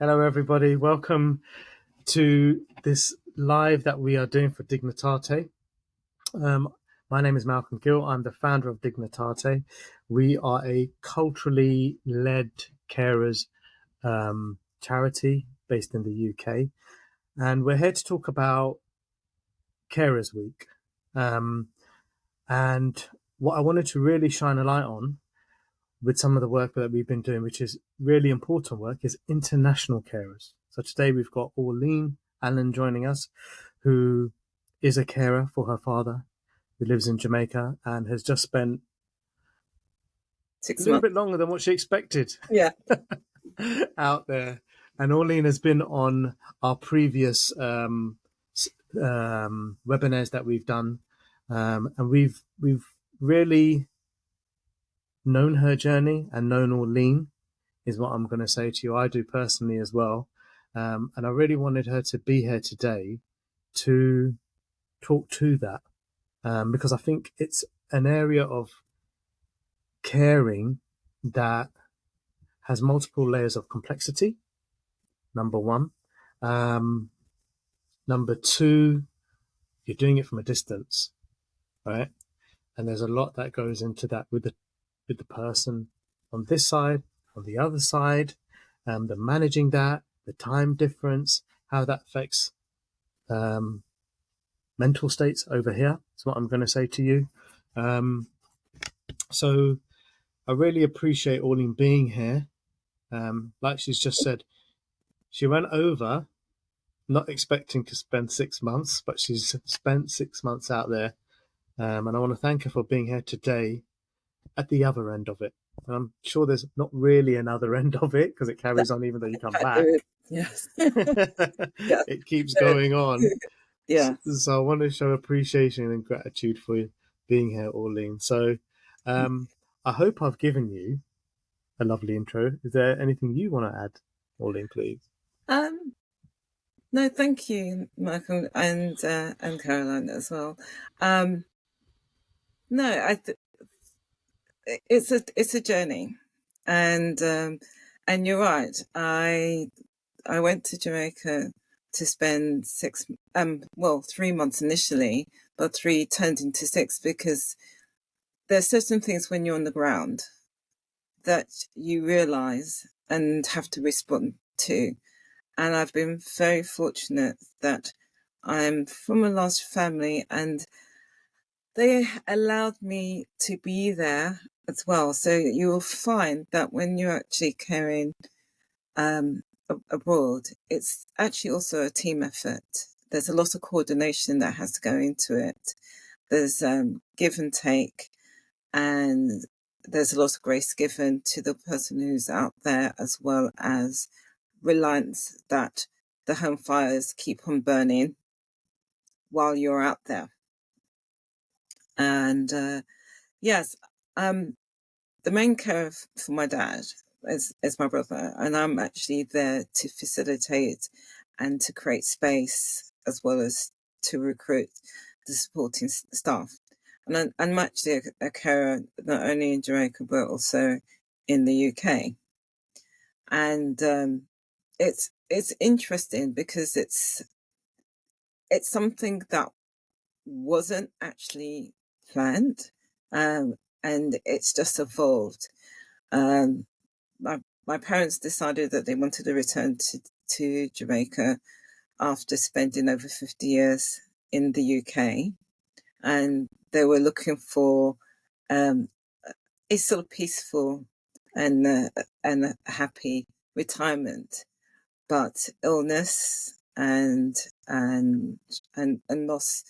Hello, everybody. Welcome to this live that we are doing for Dignitate. My name is Malcolm Gill. I'm the founder of Dignitate. We are a culturally led carers charity based in the UK, and we're here to talk about Carers Week. And what I wanted to really shine a light on with some of the work that we've been doing, which is really important work, is international carers. So today we've got Orlene Allen joining us, who is a carer for her father, who lives in Jamaica and has just spent 6 a little months. bit longer than what she expected Yeah. out there. And Orlene has been on our previous webinars that we've done, and we've really known her journey and known Orlene, is what I'm going to say to you. I do personally as well. And I really wanted her to be here today to talk to that, because I think it's an area of caring that has multiple layers of complexity, number one. Number two, you're doing it from a distance, right? And there's a lot that goes into that with the person on this side, on the other side, the managing that, the time difference, how that affects mental states over here. Is what I'm going to say to you. So I really appreciate Orlene being here. Like she's just said, she went over not expecting to spend 6 months, but she's spent 6 months out there. And I want to thank her for being here today at the other end of it. And I'm sure there's not really another end of it because it carries on even though you come back. Yes. Yeah. It keeps going on. Yeah. So I want to show appreciation and gratitude for you being here, Orlene. So I hope I've given you a lovely intro. Is there anything you want to add, Orlene, please? No, thank you, Malcolm, and Caroline as well. No, it's a journey, and you're right. I went to Jamaica to spend 3 months initially, but 3 turned into 6 because there's certain things when you're on the ground that you realize and have to respond to. And I've been very fortunate that I'm from a large family and they allowed me to be there as well. So you will find that when you're actually caring abroad, it's actually also a team effort. There's a lot of coordination that has to go into it. There's give and take, and there's a lot of grace given to the person who's out there, as well as reliance that the home fires keep on burning while you're out there. And yes, the main care for my dad is my brother, and I'm actually there to facilitate and to create space as well as to recruit the supporting staff. And I'm actually a carer not only in Jamaica but also in the UK. And it's interesting because it's something that wasn't actually planned, and it's just evolved. My parents decided that they wanted to return to Jamaica after spending over 50 years in the UK, and they were looking for a sort of peaceful and a happy retirement, but illness and loss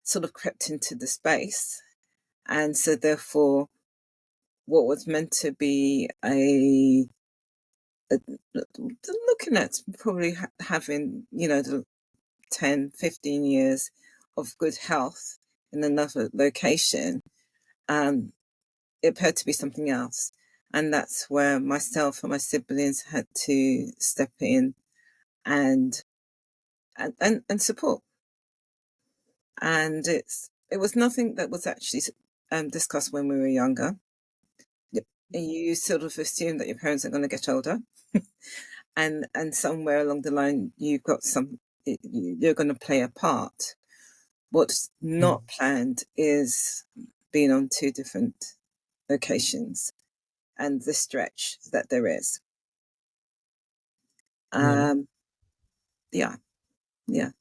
sort of crept into the space, and so therefore what was meant to be looking at probably having the 10, 15 years of good health in another location, it appeared to be something else. And that's where myself and my siblings had to step in and support. And it was nothing that was actually discussed when we were younger. You sort of assume that your parents are going to get older. and somewhere along the line you're going to play a part. What's not planned is being on 2 different locations and the stretch that there is. The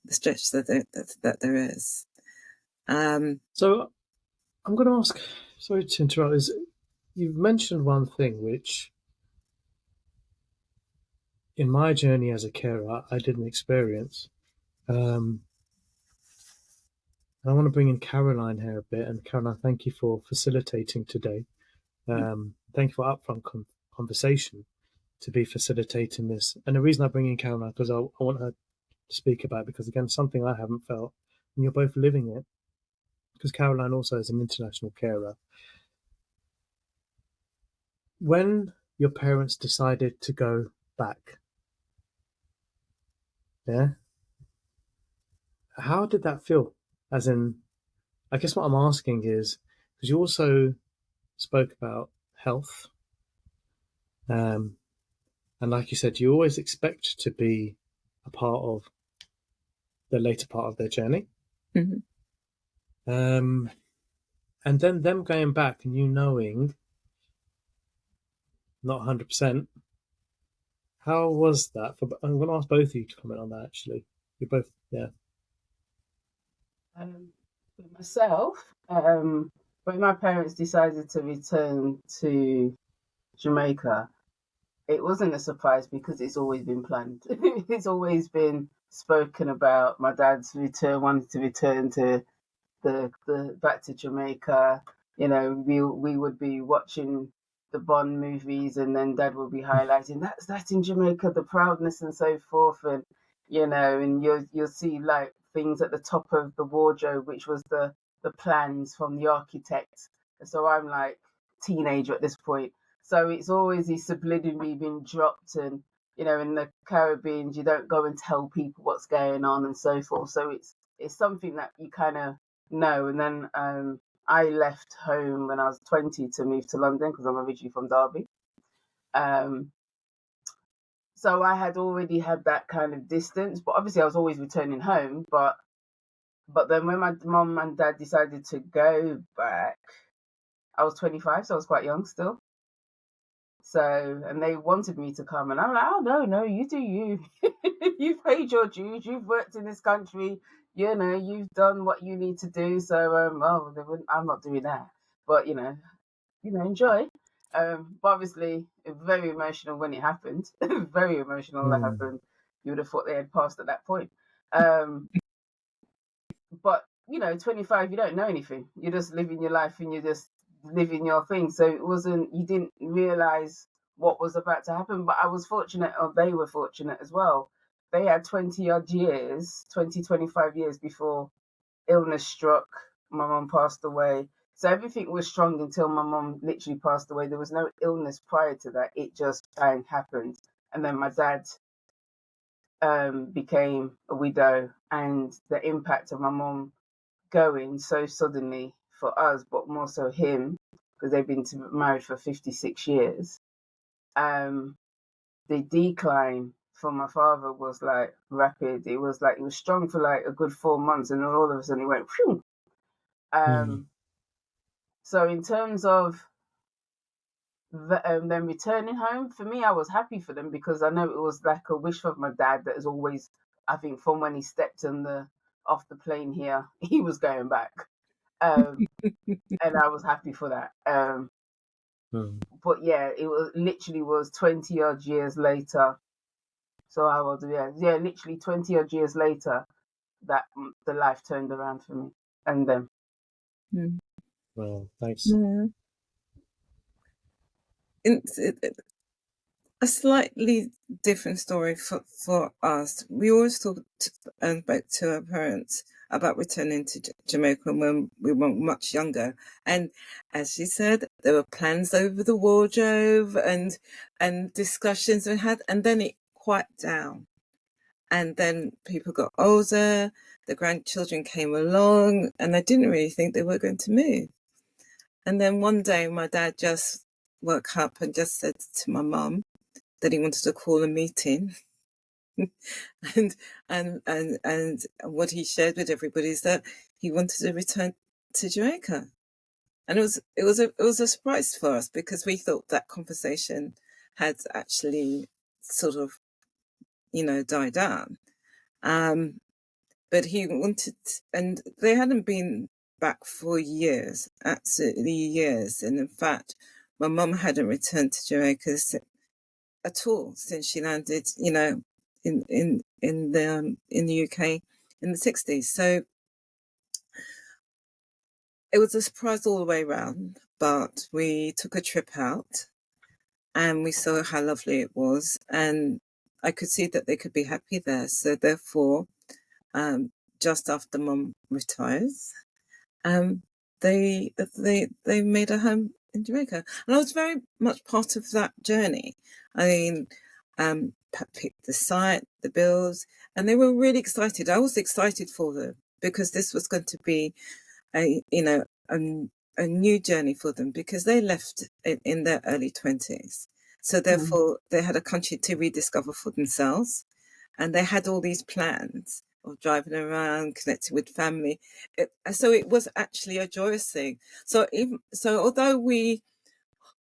stretch that there is. So I'm going to ask, sorry to interrupt, is you've mentioned one thing which in my journey as a carer I didn't experience. I want to bring in Caroline here a bit, and Caroline, thank you for facilitating today. Thank you for upfront conversation to be facilitating this. And the reason I bring in Caroline because I want her to speak about it, because again, something I haven't felt, and you're both living it. Because Caroline also is an international carer. When your parents decided to go back, yeah, how did that feel? As in, I guess what I'm asking is, because you also spoke about health, and like you said, you always expect to be a part of the later part of their journey. And then them going back and you knowing, not 100%, how was that? I'm going to ask both of you to comment on that, actually. You're both, yeah. For myself, when my parents decided to return to Jamaica, it wasn't a surprise because it's always been planned. It's always been spoken about. My dad's wanted to return to the back to Jamaica. You know, we would be watching the Bond movies, and then Dad would be highlighting that's in Jamaica, the proudness and so forth, and you know, and you'll see like things at the top of the wardrobe, which was the plans from the architect. So I'm like teenager at this point. So it's always subliminally been dropped, and you know, in the Caribbean, you don't go and tell people what's going on and so forth. So it's something that you kind of know. And then I left home when I was 20 to move to London because I'm originally from Derby. So I had already had that kind of distance, but obviously I was always returning home. But then when my mum and dad decided to go back, I was 25, so I was quite young still. So, and they wanted me to come, and I'm like, oh no, you do you. You've paid your dues, you've worked in this country, you know, you've done what you need to do. So, I'm not doing that. But enjoy. But obviously, very emotional when it happened. Very emotional that happened. You would have thought they had passed at that point. But 25, you don't know anything. You're just living your life and you're just living your thing. So you didn't realize what was about to happen. But I was fortunate, or they were fortunate as well. They had 25 years before illness struck. My mum passed away. So everything was strong until my mum literally passed away. There was no illness prior to that. It just happened. And then my dad became a widow, and the impact of my mum going so suddenly for us, but more so him, because they've been married for 56 years. The decline for my father was like rapid. It was like, it was strong for like a good 4 months, and then all of a sudden it went phew. So in terms of them returning home, for me, I was happy for them because I know it was like a wish of my dad that has always, I think, from when he stepped off the plane here, he was going back. And I was happy for that. But yeah, it was 20 odd years later. So I was, literally 20 odd years later that the life turned around for me and them. Well, thanks. A slightly different story for us. We always talked back to our parents about returning to Jamaica when we were much younger. And as she said, there were plans over the wardrobe and discussions we had, and then it quieted down. And then people got older, the grandchildren came along, and I didn't really think they were going to move. And then one day my dad just woke up and just said to my mum that he wanted to call a meeting. and what he shared with everybody is that he wanted to return to Jamaica. And it was a surprise for us, because we thought that conversation had actually sort of, died down. But he wanted, and they hadn't been back for years, absolutely years. And in fact, my mum hadn't returned to Jamaica at all since she landed, in the UK in the 60s. So it was a surprise all the way around. But we took a trip out, and we saw how lovely it was, and I could see that they could be happy there. So therefore, just after Mum retires, they made a home in Jamaica, and I was very much part of that journey. I mean, picked the site, the bills, and they were really excited. I was excited for them, because this was going to be a new journey for them, because they left in their early 20s. So therefore, they had a country to rediscover for themselves, and they had all these plans of driving around, connecting with family. So it was actually a joyous thing. So although we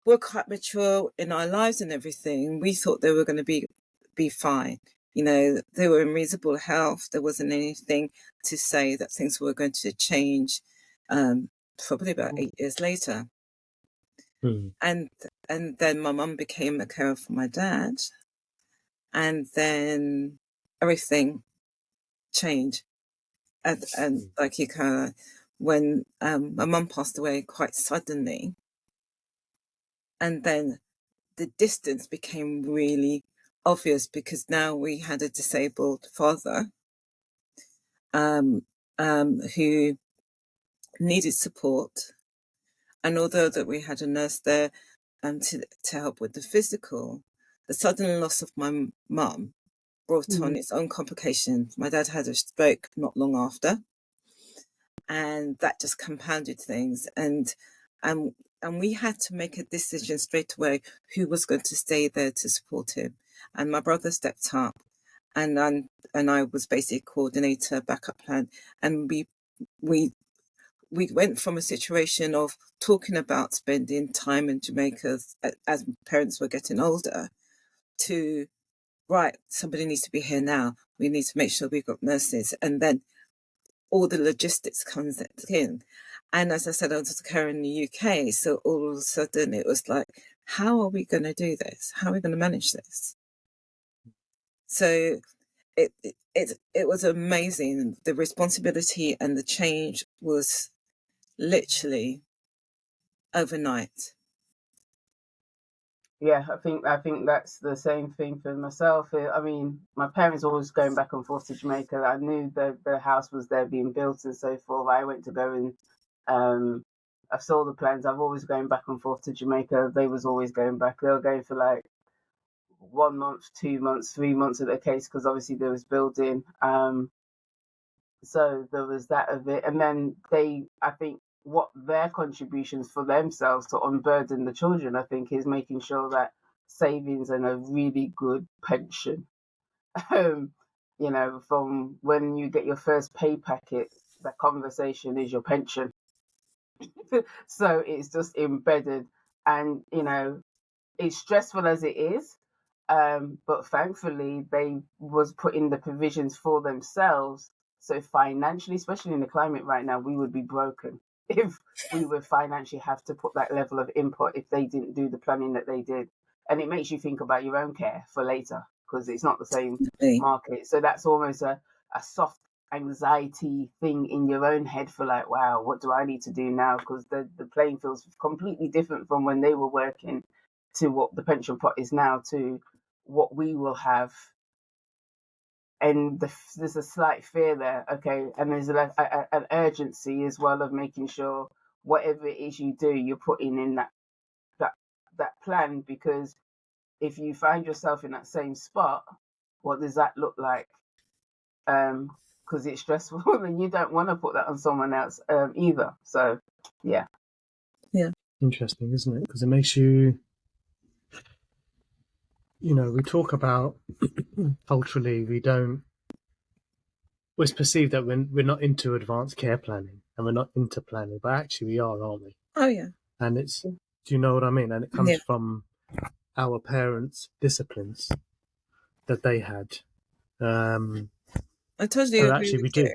were quite mature in our lives and everything, we thought they were going to be fine. They were in reasonable health. There wasn't anything to say that things were going to change. Probably about 8 years later. And then my mum became a carer for my dad, and then everything changed. And like when my mum passed away quite suddenly, and then the distance became really obvious, because now we had a disabled father who needed support. And although that we had a nurse there to help with the physical, the sudden loss of my mum brought on its own complications. My dad had a stroke not long after, and that just compounded things. And we had to make a decision straight away who was going to stay there to support him. And my brother stepped up, and I was basically coordinator, backup plan, and we went from a situation of talking about spending time in Jamaica as parents were getting older to, right, somebody needs to be here now. We need to make sure we've got nurses. And then all the logistics comes in. And as I said, I was a carer in the UK. So all of a sudden it was like, how are we going to do this? How are we going to manage this? So it was amazing. The responsibility and the change was literally overnight. Yeah, I think that's the same thing for myself. I mean, my parents always going back and forth to Jamaica. I knew the house was there being built and so forth. I went to go and I saw the plans. I've always going back and forth to Jamaica. They was always going back. They were going for like 1 month, 2 months, 3 months at the case, because obviously there was building. So there was that of it, and then I think what their contributions for themselves to unburden the children, I think, is making sure that savings and a really good pension. From when you get your first pay packet, the conversation is your pension. So it's just embedded, and it's stressful as it is. But thankfully, they was putting the provisions for themselves. So financially, especially in the climate right now, we would be broken if we would financially have to put that level of input if they didn't do the planning that they did. And it makes you think about your own care for later, because it's not the same market. So that's almost a soft anxiety thing in your own head for like, wow, what do I need to do now? Because the playing field's completely different from when they were working to what the pension pot is now to what we will have. And there's a slight fear there, okay, and there's an urgency as well of making sure whatever it is you do, you're putting in that plan, because if you find yourself in that same spot, what does that look like? Because it's stressful, and you don't want to put that on someone else either. So, yeah. Interesting, isn't it? Because it makes you we talk about culturally, it's perceived that we're not into advanced care planning and we're not into planning, but actually we are, aren't we? Oh yeah. And do you know what I mean? And it comes Yeah. from our parents' disciplines that they had. I totally So agree actually, we with you. do.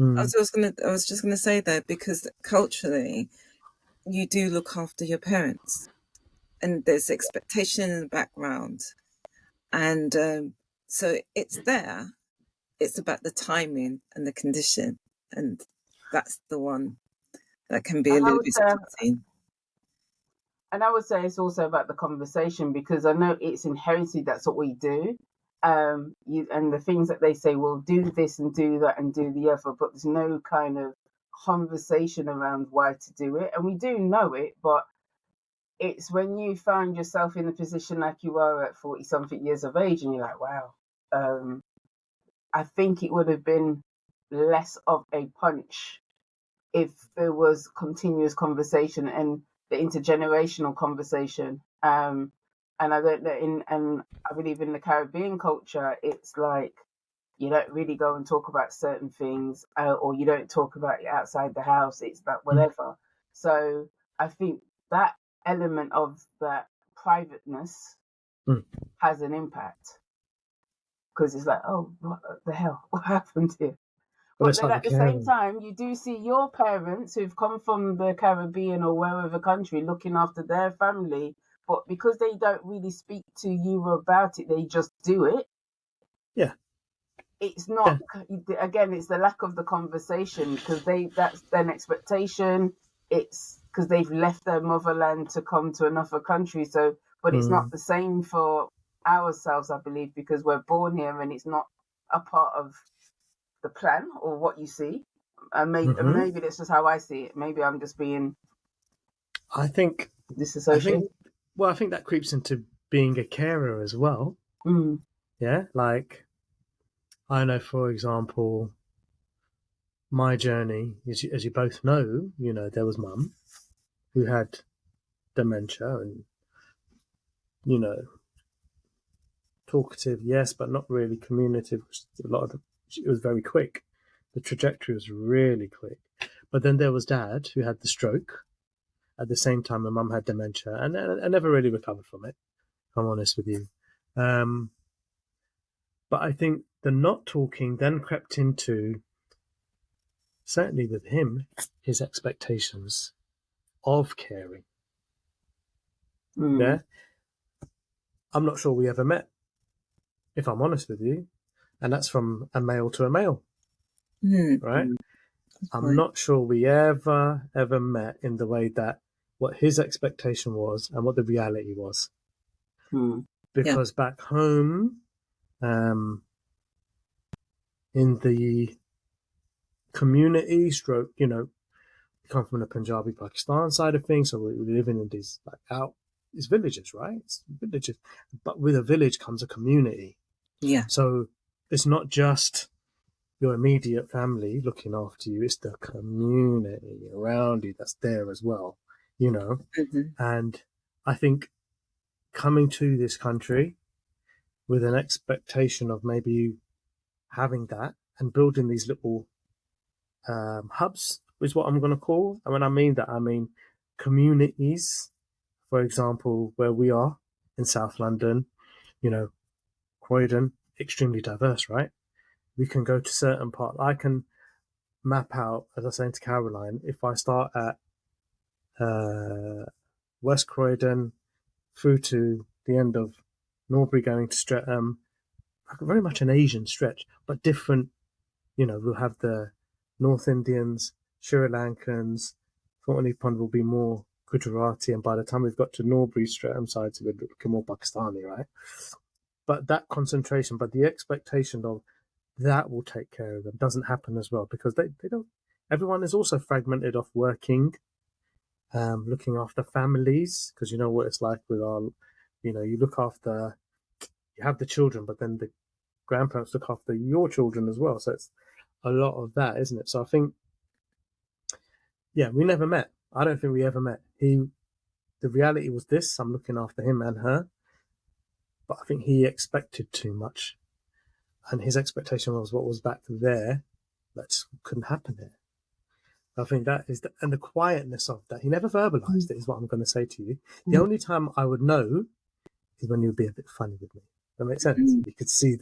Mm. I was just gonna say that because culturally, you do look after your parents, and there's expectation in the background, and so it's there. It's about the timing and the condition, and that's the one that can be a And I little would bit say, daunting. it's also about the conversation, because I know it's inherited. That's what we do. And the things that they say, well, do this and do that and do the other, but there's no kind of conversation around why to do it. And we do know it, but it's when you find yourself in a position like you are at 40 something years of age and you're like, wow, I think it would have been less of a punch if there was continuous conversation and the intergenerational conversation. And I don't know, and I believe in the Caribbean culture, it's like you don't really go and talk about certain things, or you don't talk about it outside the house. It's that whatever. So I think that element of that privateness Mm. has an impact, because it's like, oh, what the hell? What happened here? Well, But it's then like the at the same caring. time, you do see your parents who've come from the Caribbean or wherever country looking after their family, but because they don't really speak to you about it, they just do it. Yeah. It's Yeah. not, again, it's the lack of the conversation, because that's their expectation. It's because they've left their motherland to come to another country. So, but it's not Mm. the same for ourselves, I believe, because we're born here and it's not a part of the plan or what you see. And Hmm. maybe that's just how I see it. Maybe I'm just being I think. I think. disassociated. Well, I think that creeps into being a carer as well. Mm. Yeah. Like I know, for example, my journey, as you both know, there was mum who had dementia and you know talkative, yes, but not really communicative. A lot of it was very quick. The trajectory was really quick. But then there was dad who had the stroke at the same time. My mum had dementia, and I never really recovered from it. If I'm honest with you. Um, but I think the not talking then crept into, certainly with him, his expectations of caring. Mm. Yeah, I'm not sure we ever met, if I'm honest with you, and that's from a male to a male, Mm, right? I'm right. not sure we ever met in the way that what his expectation was and what the reality was. Mm. Yeah. Because back home, um, in the community, stroke, we come from the Punjabi Pakistan side of things, so we're living in these these villages, right? It's villages, but with a village comes a community. Yeah. So it's not just your immediate family looking after you; it's the community around you that's there as well, you know. Mm-hmm. And I think coming to this country with an expectation of maybe having that and building these little hubs is what I'm going to call. And when I mean that, I mean communities. For example, where we are in South London, you know, Croydon, extremely diverse, right? We can go to certain parts. I can map out, as I was saying to Caroline, if I start at uh, West Croydon through to the end of Norbury going to Streatham, very much an Asian stretch, but different. We'll have the North Indians, Sri Lankans, Thornton Pond will be more Gujarati, and by the time we've got to Norbury, Streatham sides, we're looking more Pakistani, right? But that concentration, but the expectation of that will take care of them doesn't happen as well, because they don't. Everyone is also fragmented off working, looking after families, because you know what it's like with our, you look after, you have the children, but then the grandparents look after your children as well. So it's a lot of that, isn't it? So I think, yeah, we never met. I don't think we ever met. The reality was this: I'm looking after him and her, but I think he expected too much, and his expectation was what was back there that just couldn't happen here. I think that is and the quietness of that. He never verbalized it, is what I'm going to say to you. The only time I would know is when you would be a bit funny with me. That makes sense. You could see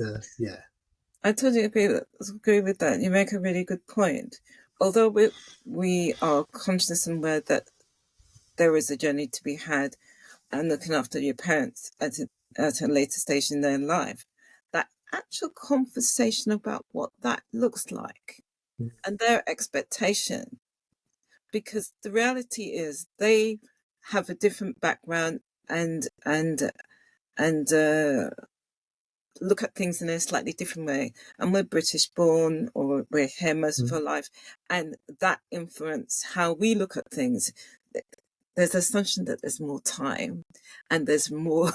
I totally agree with that. You make a really good point. Although we are conscious and aware that there is a journey to be had and looking after your parents at a later stage in their life, that actual conversation about what that looks like and their expectation, because the reality is they have a different background and look at things in a slightly different way. And we're British born, or we're here most of our life, and that influences how we look at things. There's an assumption that there's more time and there's more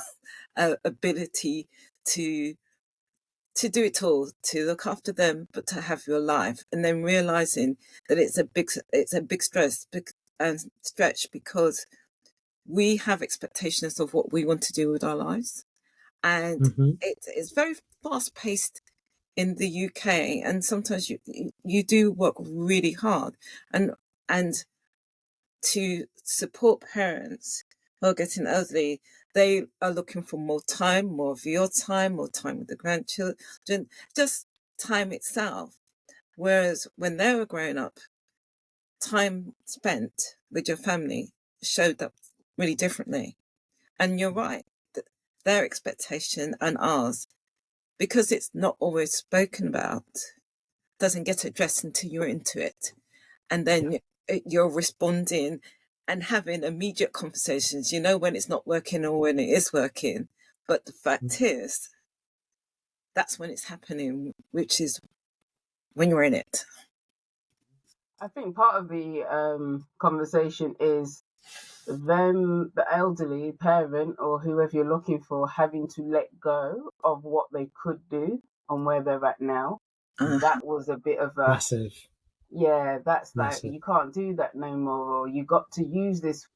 ability to do it all, to look after them, but to have your life, and then realizing that it's a big stress and stretch, because we have expectations of what we want to do with our lives, and it's very fast paced in the UK, and sometimes you do work really hard, and to support parents who are getting elderly. They are looking for more time, more of your time, more time with the grandchildren, just time itself. Whereas when they were growing up, time spent with your family showed up really differently. And you're right, their expectation and ours, because it's not always spoken about, doesn't get addressed until you're into it. And then you're responding and having immediate conversations, when it's not working or when it is working. But the fact is, that's when it's happening, which is when you're in it. I think part of the conversation is them, the elderly parent or whoever you're looking for, having to let go of what they could do and where they're at now. That was a bit of a massive. Yeah, that's Massive. like, you can't do that no more, or you got to use this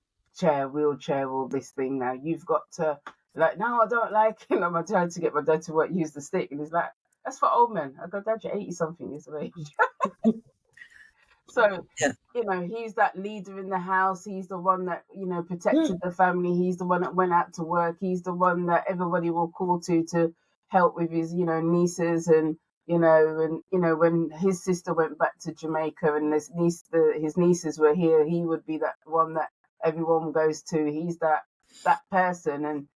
wheelchair, or this thing now. You've got to, like, no, I don't like it. I'm trying to get my dad to use the stick, and he's like, that's for old men. I go, Dad, you're 80 something years of age. So, he's that leader in the house. He's the one that, protected the family. He's the one that went out to work. He's the one that everybody will call to help with his, nieces and, when his sister went back to Jamaica and his nieces were here, he would be that one that everyone goes to. He's that person, and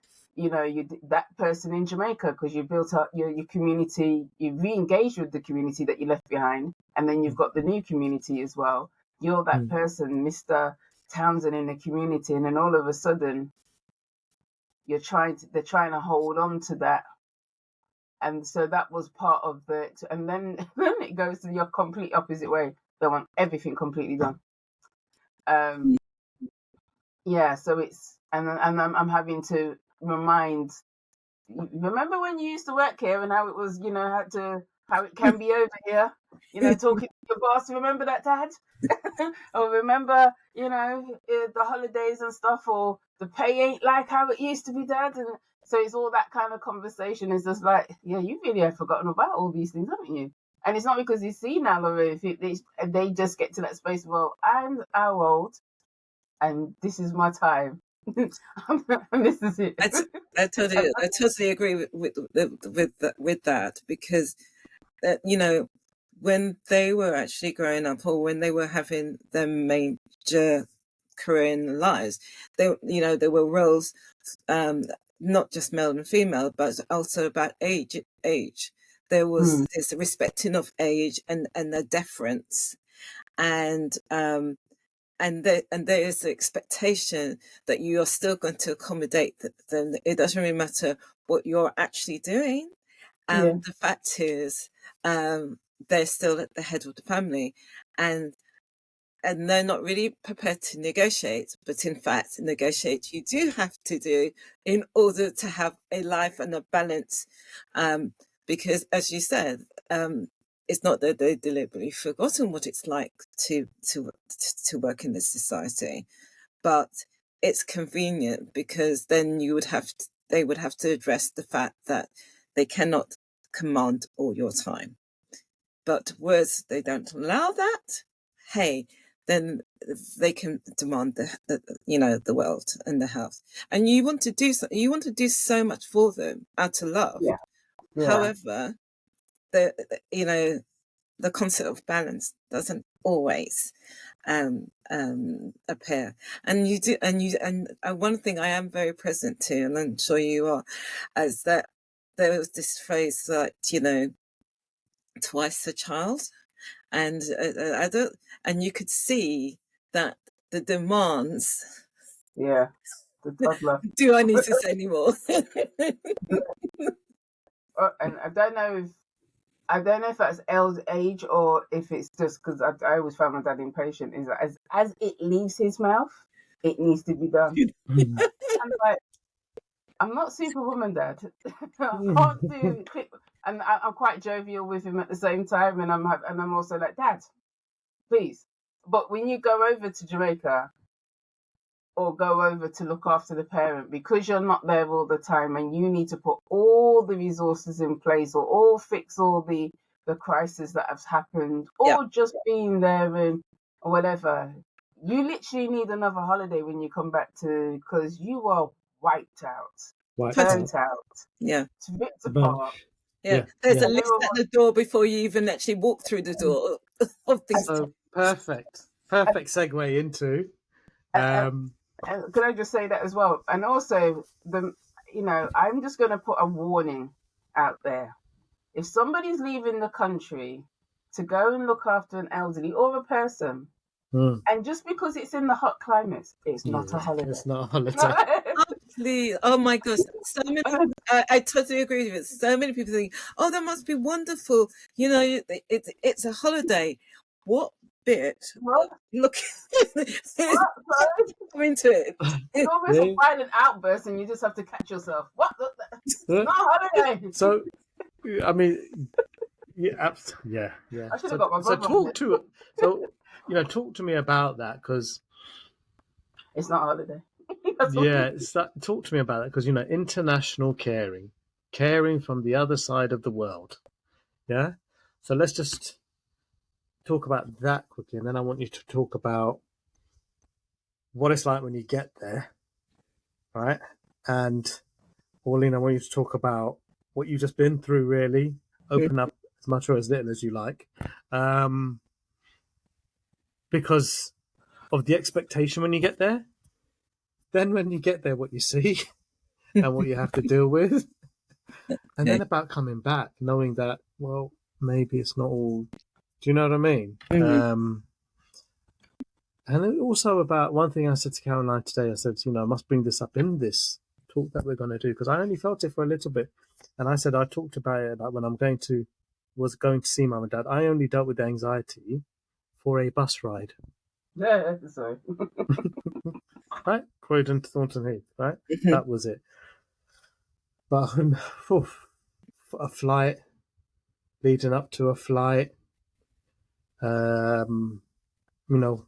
that person in Jamaica, because you built up your community, you re-engaged with the community that you left behind, and then you've got the new community as well. You're that person, Mr. Townsend, in the community, and then all of a sudden, they're trying to hold on to that. And so that was part of it. And then it goes to your complete opposite way. They want everything completely done. So it's, and I'm having to remind, remember when you used to work here and how it was, how it can be over here, talking to your boss. Remember that, Dad? Or remember, the holidays and stuff, or the pay ain't like how it used to be, Dad. And so it's all that kind of conversation. It's just like, yeah, you really have forgotten about all these things, haven't you? And it's not because he's senile, or if they just get to that space. Well, I'm how old, and this is my time. And this is it. I totally agree with that, because when they were actually growing up, or when they were having their major career in their lives, there were roles, not just male and female, but also about age. There was this respecting of age and the deference, and there is the expectation that you are still going to accommodate them. It doesn't really matter what you're actually doing. The fact is, they're still at the head of the family, and they're not really prepared to negotiate. But in fact, negotiate you do have to do in order to have a life and a balance. Because, as you said, it's not that they've deliberately forgotten what it's like to work in this society, but it's convenient, because then you would have they would have to address the fact that they cannot command all your time. But whereas they don't allow that, hey, then they can demand the world and the house. And you want to do so much for them out of love. Yeah. However, the concept of balance doesn't always appear. And one thing I am very present to, and I'm sure you are, is that there was this phrase that, twice a child, and and you could see that the demands. Yeah, the toddler. Do I need to say any more? And I don't know if that's Elle's age or if it's just because I always found my dad impatient. Is that as it leaves his mouth, it needs to be done. I'm like, I'm not Superwoman, Dad. I can't do it. And I'm quite jovial with him at the same time, and I'm also like, Dad, please. But when you go over to Jamaica or go over to look after the parent, because you're not there all the time and you need to put all the resources in place or fix all the crises that have happened, or just being there and whatever, you literally need another holiday when you come back because you are wiped out, burnt out. Yeah. Ripped apart. Yeah. There's a list at the door before you even actually walk through the door of things. So perfect segue into can I just say that as well? And also, I'm just going to put a warning out there. If somebody's leaving the country to go and look after an elderly or a person, and just because it's in the hot climates, it's not a holiday. It's not a holiday. Absolutely. Oh my gosh. So many. I totally agree with it. So many people think, "Oh, that must be wonderful." It's a holiday. What bit? What? Look into it. It's almost a violent outburst, and you just have to catch yourself. What? It's not a holiday. So, I mean, yeah. I should have got my brother. Talk to me about that, because it's not a holiday. Talk to me about that, because international caring from the other side of the world. Yeah. So let's just talk about that quickly, and then I want you to talk about what it's like when you get there, right? And Orlene, I want you to talk about what you've just been through. Really, open up as much or as little as you like, because of the expectation when you get there. Then when you get there, what you see and what you have to deal with, and then about coming back, knowing that, well, maybe it's not all. Do you know what I mean? And also about one thing I said to Caroline today. I said, I must bring this up in this talk that we're going to do, because I only felt it for a little bit. And I said I talked about it when I'm going to see Mum and Dad. I only dealt with anxiety for a bus ride. Yeah, sorry. Right? Croydon to Thornton Heath, right? That was it. But a flight, leading up to a flight,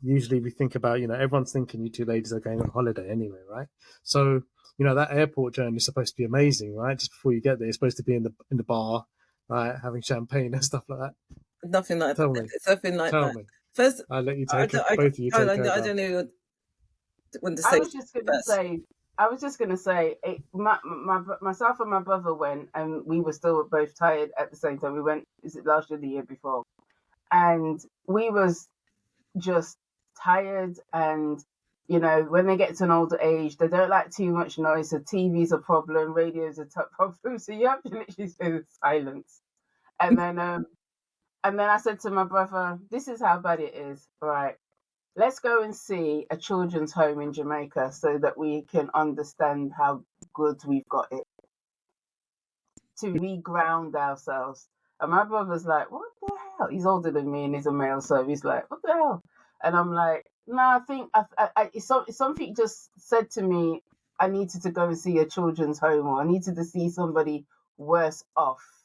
usually we think about, everyone's thinking you two ladies are going on holiday anyway, right? So, that airport journey is supposed to be amazing, right? Just before you get there, you're supposed to be in the bar, right, having champagne and stuff like that. Nothing like Tell that. me. It's nothing like Tell that. me. First, I'll let you take it. Both of you take it. I don't know when to say. I was just gonna say, myself and my brother went, and we were still both tired at the same time. We went, is it last year or the year before? And we was just tired, and when they get to an older age, they don't like too much noise. So TV's a problem, radio's a problem. So you have to literally stay in silence. And then I said to my brother, "This is how bad it is, right? Let's go and see a children's home in Jamaica so that we can understand how good we've got it, to re-ground ourselves." And my brother's like, "What the hell?" He's older than me and he's a male, so he's like, "What the hell?" And I'm like, "No, I think something just said to me, I needed to go and see a children's home, or I needed to see somebody worse off,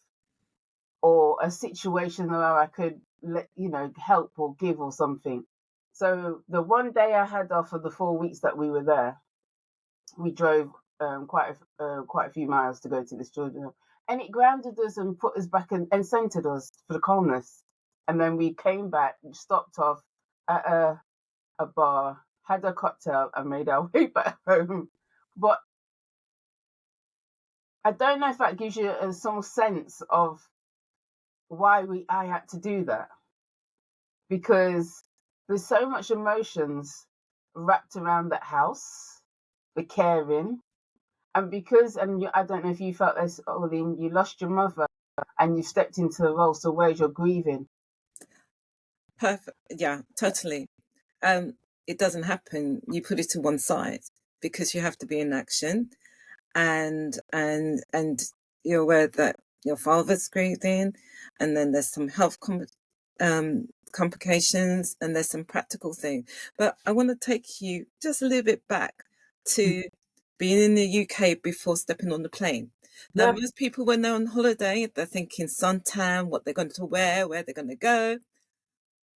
or a situation where I could help or give or something." So the one day I had off of the 4 weeks that we were there, we drove quite a few miles to go to this children's home, and it grounded us and put us back and centered us for the calmness. And then we came back, stopped off at a bar, had a cocktail, and made our way back home. But I don't know if that gives you some sense of why I had to do that, because there's so much emotions wrapped around that house, the caring, and because, and I don't know if you felt this, Orlene, you lost your mother and you stepped into the role. So where's your grieving? Perfect. Yeah, totally. It doesn't happen. You put it to one side because you have to be in action, and you're aware that your father's grieving, and then there's some health complications, and there's some practical things. But I want to take you just a little bit back to being in the UK before stepping on the plane. Now, Yeah. most people, when they're on holiday, they're thinking suntan, what they're going to wear, where they're going to go.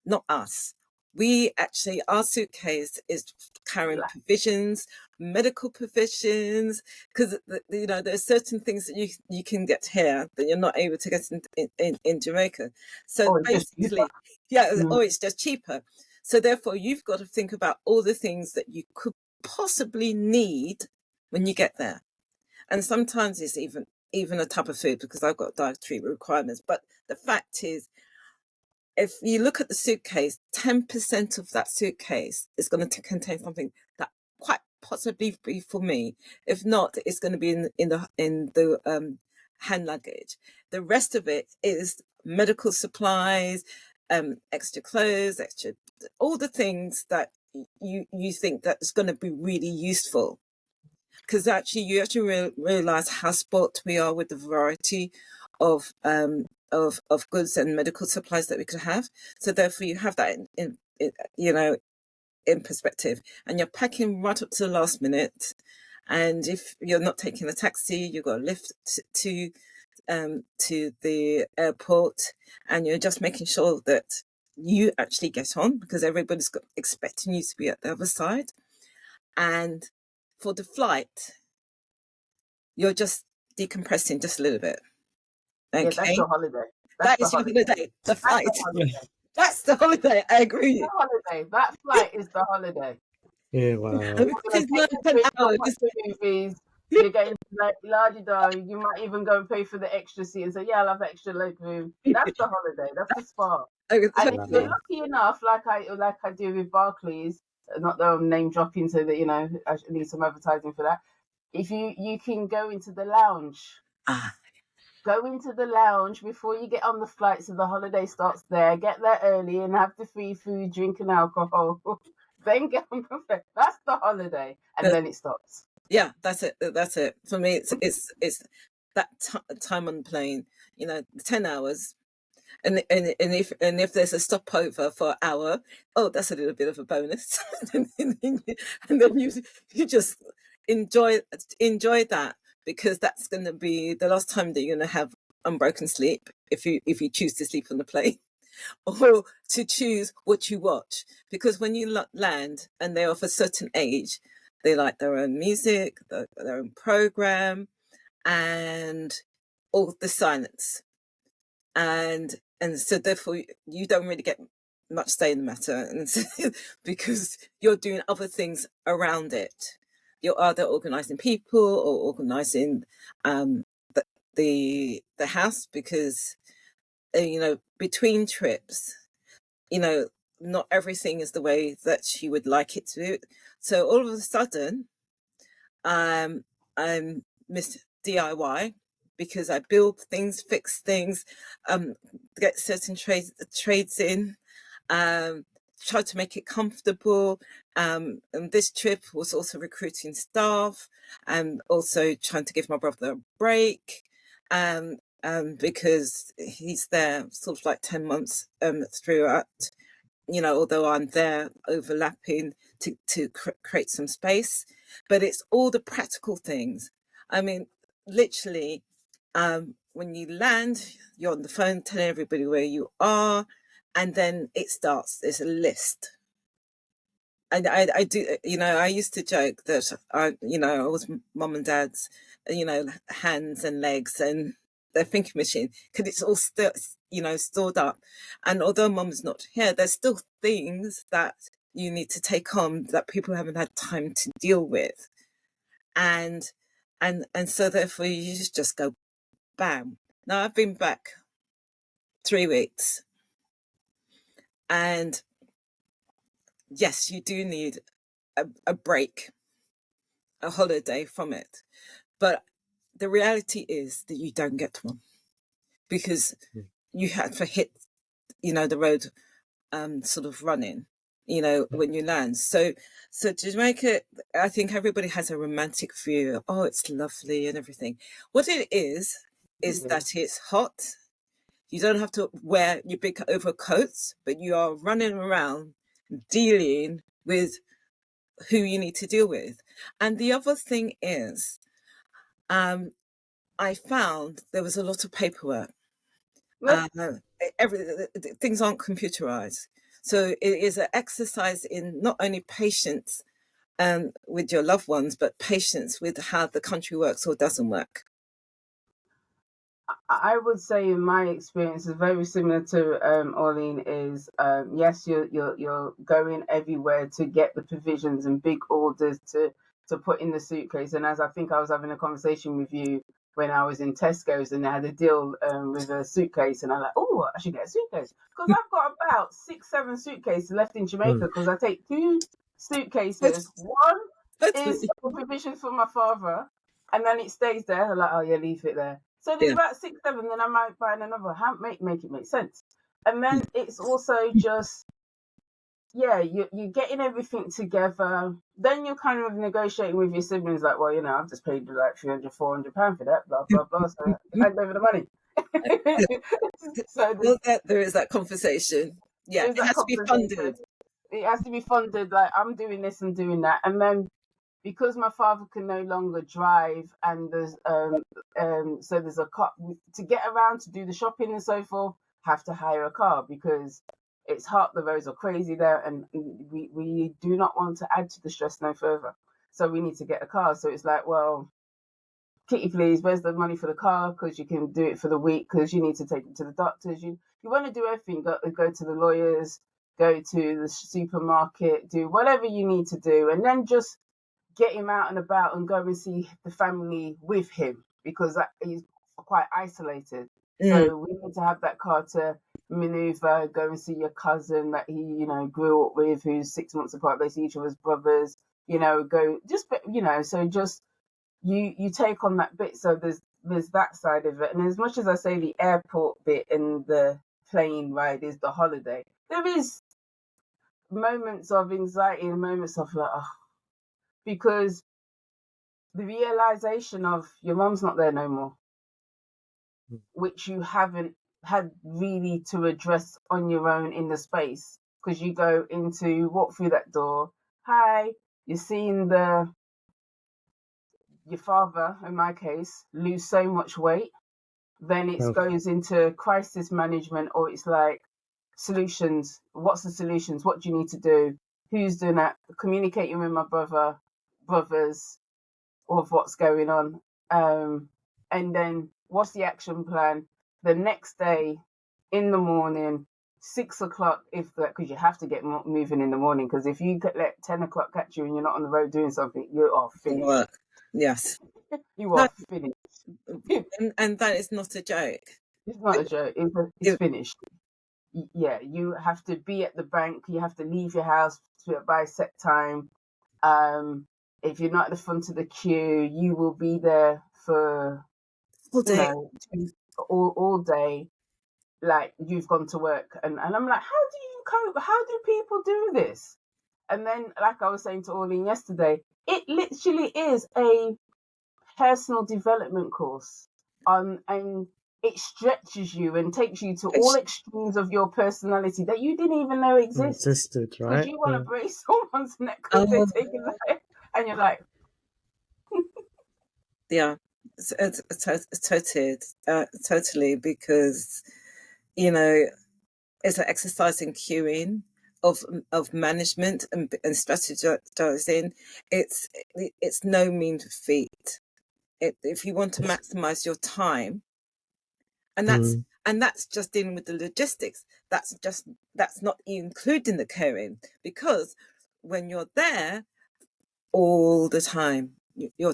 Not us. We actually, our suitcase is carrying provisions, medical provisions, because there's certain things that you can get here that you're not able to get in Jamaica. So basically, it's just cheaper. So therefore, you've got to think about all the things that you could possibly need when you get there, and sometimes it's even a type of food, because I've got dietary requirements. But the fact is, if you look at the suitcase, 10% of that suitcase is going to contain something that quite possibly be for me. If not, it's going to be in the hand luggage. The rest of it is medical supplies, extra clothes, all the things that you think that is going to be really useful. Because actually, you have to realize how spoilt we are with the variety of goods and medical supplies that we could have. So therefore, you have that in perspective, and you're packing right up to the last minute. And if you're not taking a taxi, you've got a lift to the airport, and you're just making sure that you actually get on, because everybody's expecting you to be at the other side. And for the flight, you're just decompressing just a little bit. Okay? Yeah, that's your holiday. That is your holiday. The flight. That's the holiday. I agree. The holiday. That flight is the holiday. Yeah, wow. Movies. You're getting la-di-da. You might even go and pay for the extra seat and say, "Yeah, I'll have extra leg room." That's the holiday. That's the spa. And if you're lucky enough, like I do with Barclays, not that I'm name dropping, so that I need some advertising for that. If you can go into the lounge. Go into the lounge before you get on the flight, so the holiday starts there. Get there early and have the free food, drink, and alcohol. Then get on the flight. That's the holiday, and then it stops. Yeah, that's it. That's it. For me, it's that time on the plane. 10 hours, and if there's a stopover for an hour, that's a little bit of a bonus. and then you just enjoy that, because that's going to be the last time that you're going to have unbroken sleep, if you choose to sleep on the plane, or to choose what you watch. Because when you land and they're of a certain age, they like their own music, their own program, and all the silence. And so therefore you don't really get much say in the matter, and because you're doing other things around it. You're either organising people or organising the house, because between trips, not everything is the way that you would like it to. So all of a sudden, I'm Miss DIY, because I build things, fix things, get certain trades in, try to make it comfortable. And this trip was also recruiting staff, and also trying to give my brother a break, because he's there sort of like 10 months throughout, although I'm there overlapping to create some space. But it's all the practical things. I mean, literally, when you land, you're on the phone telling everybody where you are, and then it starts. There's a list. I do, I used to joke that I was mum and dad's, hands and legs and their thinking machine, because it's all still, stored up. And although mum's not here, there's still things that you need to take on that people haven't had time to deal with. And so therefore you just go bam. Now I've been back 3 weeks, and yes, you do need a break, a holiday from it. But the reality is that you don't get one, because you have to hit, the road, sort of running, when you land. So Jamaica, I think everybody has a romantic view. Oh, it's lovely and everything. What it is that it's hot. You don't have to wear your big overcoats, but you are running around dealing with who you need to deal with. And the other thing is, I found there was a lot of paperwork. Things aren't computerized. So it is an exercise in not only patience with your loved ones, but patience with how the country works or doesn't work. I would say in my experience is very similar to Orlene. Is yes, you're going everywhere to get the provisions and big orders to put in the suitcase. And as I think I was having a conversation with you when I was in Tesco's and they had a deal with a suitcase, and I'm like, oh, I should get a suitcase because I've got about 6-7 suitcases left in Jamaica because I take 2 suitcases. One is for provisions for my father, and then it stays there. I'm like, oh yeah, leave it there. So there's about 6-7, then I might buy another. How make it make sense? And then it's also just, you're getting everything together. Then you're kind of negotiating with your siblings, like, well, I've just paid like £300-400 for that, blah blah blah. So I hand over the money. So there is that conversation. Yeah, it has to be funded. It has to be funded. Like, I'm doing this and doing that, and then because my father can no longer drive, and there's so there's a car to get around to do the shopping and so forth. Have to hire a car because it's hot. The roads are crazy there, and we do not want to add to the stress no further. So we need to get a car. So it's like, well, Kitty, please, where's the money for the car? Because you can do it for the week. Because you need to take it to the doctors. You want to do everything. Go to the lawyers. Go to the supermarket. Do whatever you need to do, and then just get him out and about and go and see the family with him, because he's quite isolated. So we need to have that car to maneuver, go and see your cousin that he, grew up with, who's 6 months apart. They see each other's brothers, go just, so just you take on that bit. So there's that side of it. And as much as I say the airport bit and the plane ride is the holiday, there is moments of anxiety and moments of like, because the realization of your mum's not there no more, which you haven't had really to address on your own in the space, because you walk through that door, hi, you're seeing your father, in my case, lose so much weight, then it goes into crisis management, or it's like solutions. What's the solutions? What do you need to do? Who's doing that? Communicating with my brothers of what's going on, and then what's the action plan the next day in the morning, 6 o'clock, if that, because you have to get moving in the morning, because if you let 10 o'clock catch you and you're not on the road doing something, you are finished. Work. Yes, you are finished. And that is not a joke. It's not a joke. It's finished. Yeah, you have to be at the bank. You have to leave your house by a set time. If you're not at the front of the queue, you will be there for all day. All day, like you've gone to work. And I'm like, how do you cope? How do people do this? And then, like I was saying to Orlene yesterday, it literally is a personal development course, and it stretches you and takes you to all extremes of your personality that you didn't even know existed, right? Because you want to break someone's neck because they're taking life, and you're like, yeah, it's totally, because it's an exercise in queuing, of management and strategizing, it's no mean feat. If you want to maximize your time, and that's just dealing with the logistics. That's not including the caring, because when you're there all the time, your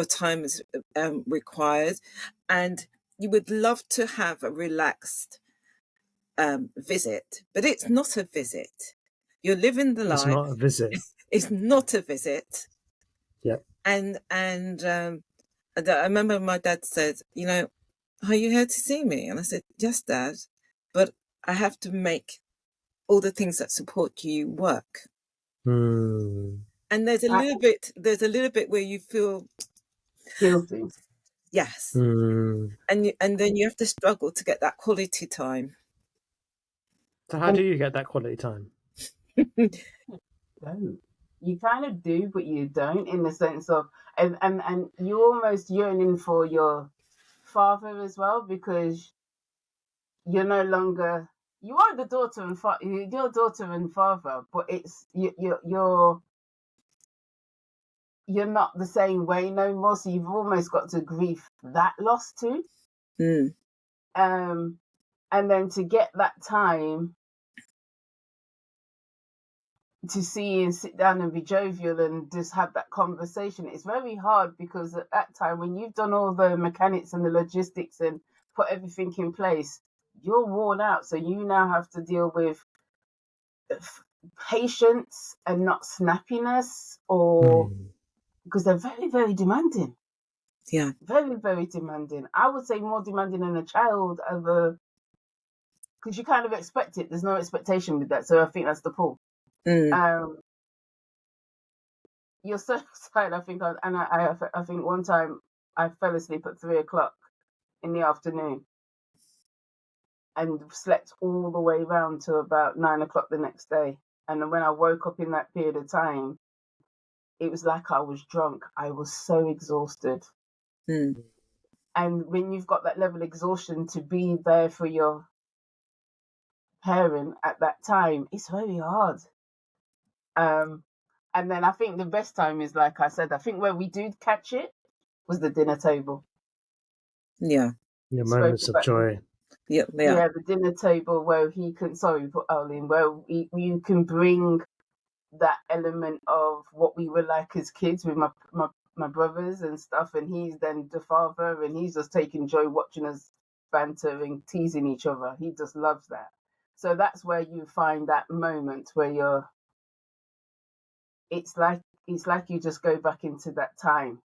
time is required, and you would love to have a relaxed visit, but it's not a visit. You're living the life. It's not a visit. It's not a visit. Yep. And I remember my dad said, are you here to see me? And I said, yes, Dad, but I have to make all the things that support you work. Mm. And there's a little bit where you feel guilty. Yes. Mm. And then you have to struggle to get that quality time. So how do you get that quality time? Don't. You kind of do, but you don't, in the sense of, and you're almost yearning for your father as well, because you're no longer, you are the daughter and your daughter and father, but it's you're not the same way no more. So you've almost got to grieve that loss too. And then to get that time to see and sit down and be jovial and just have that conversation, it's very hard, because at that time, when you've done all the mechanics and the logistics and put everything in place, you're worn out. So you now have to deal with patience and not snappiness, or because they're very, very demanding. Yeah. Very, very demanding. I would say more demanding than a child, because you kind of expect it. There's no expectation with that. So I think that's the pull. You're so tired. I think, I think one time I fell asleep at 3:00 in the afternoon and slept all the way round to about 9:00 the next day. And then when I woke up in that period of time, it was like I was drunk. I was so exhausted. And when you've got that level of exhaustion, to be there for your parent at that time, it's very hard. And then I think the best time is, like I said, I think where we do catch it was the dinner table. Yeah. Your moments of joy. Yeah, the dinner table where he can, Orlene, where you can bring that element of what we were like as kids with my brothers and stuff, and he's then the father, and he's just taking joy watching us banter and teasing each other. He just loves that. So that's where you find that moment where it's like you just go back into that time,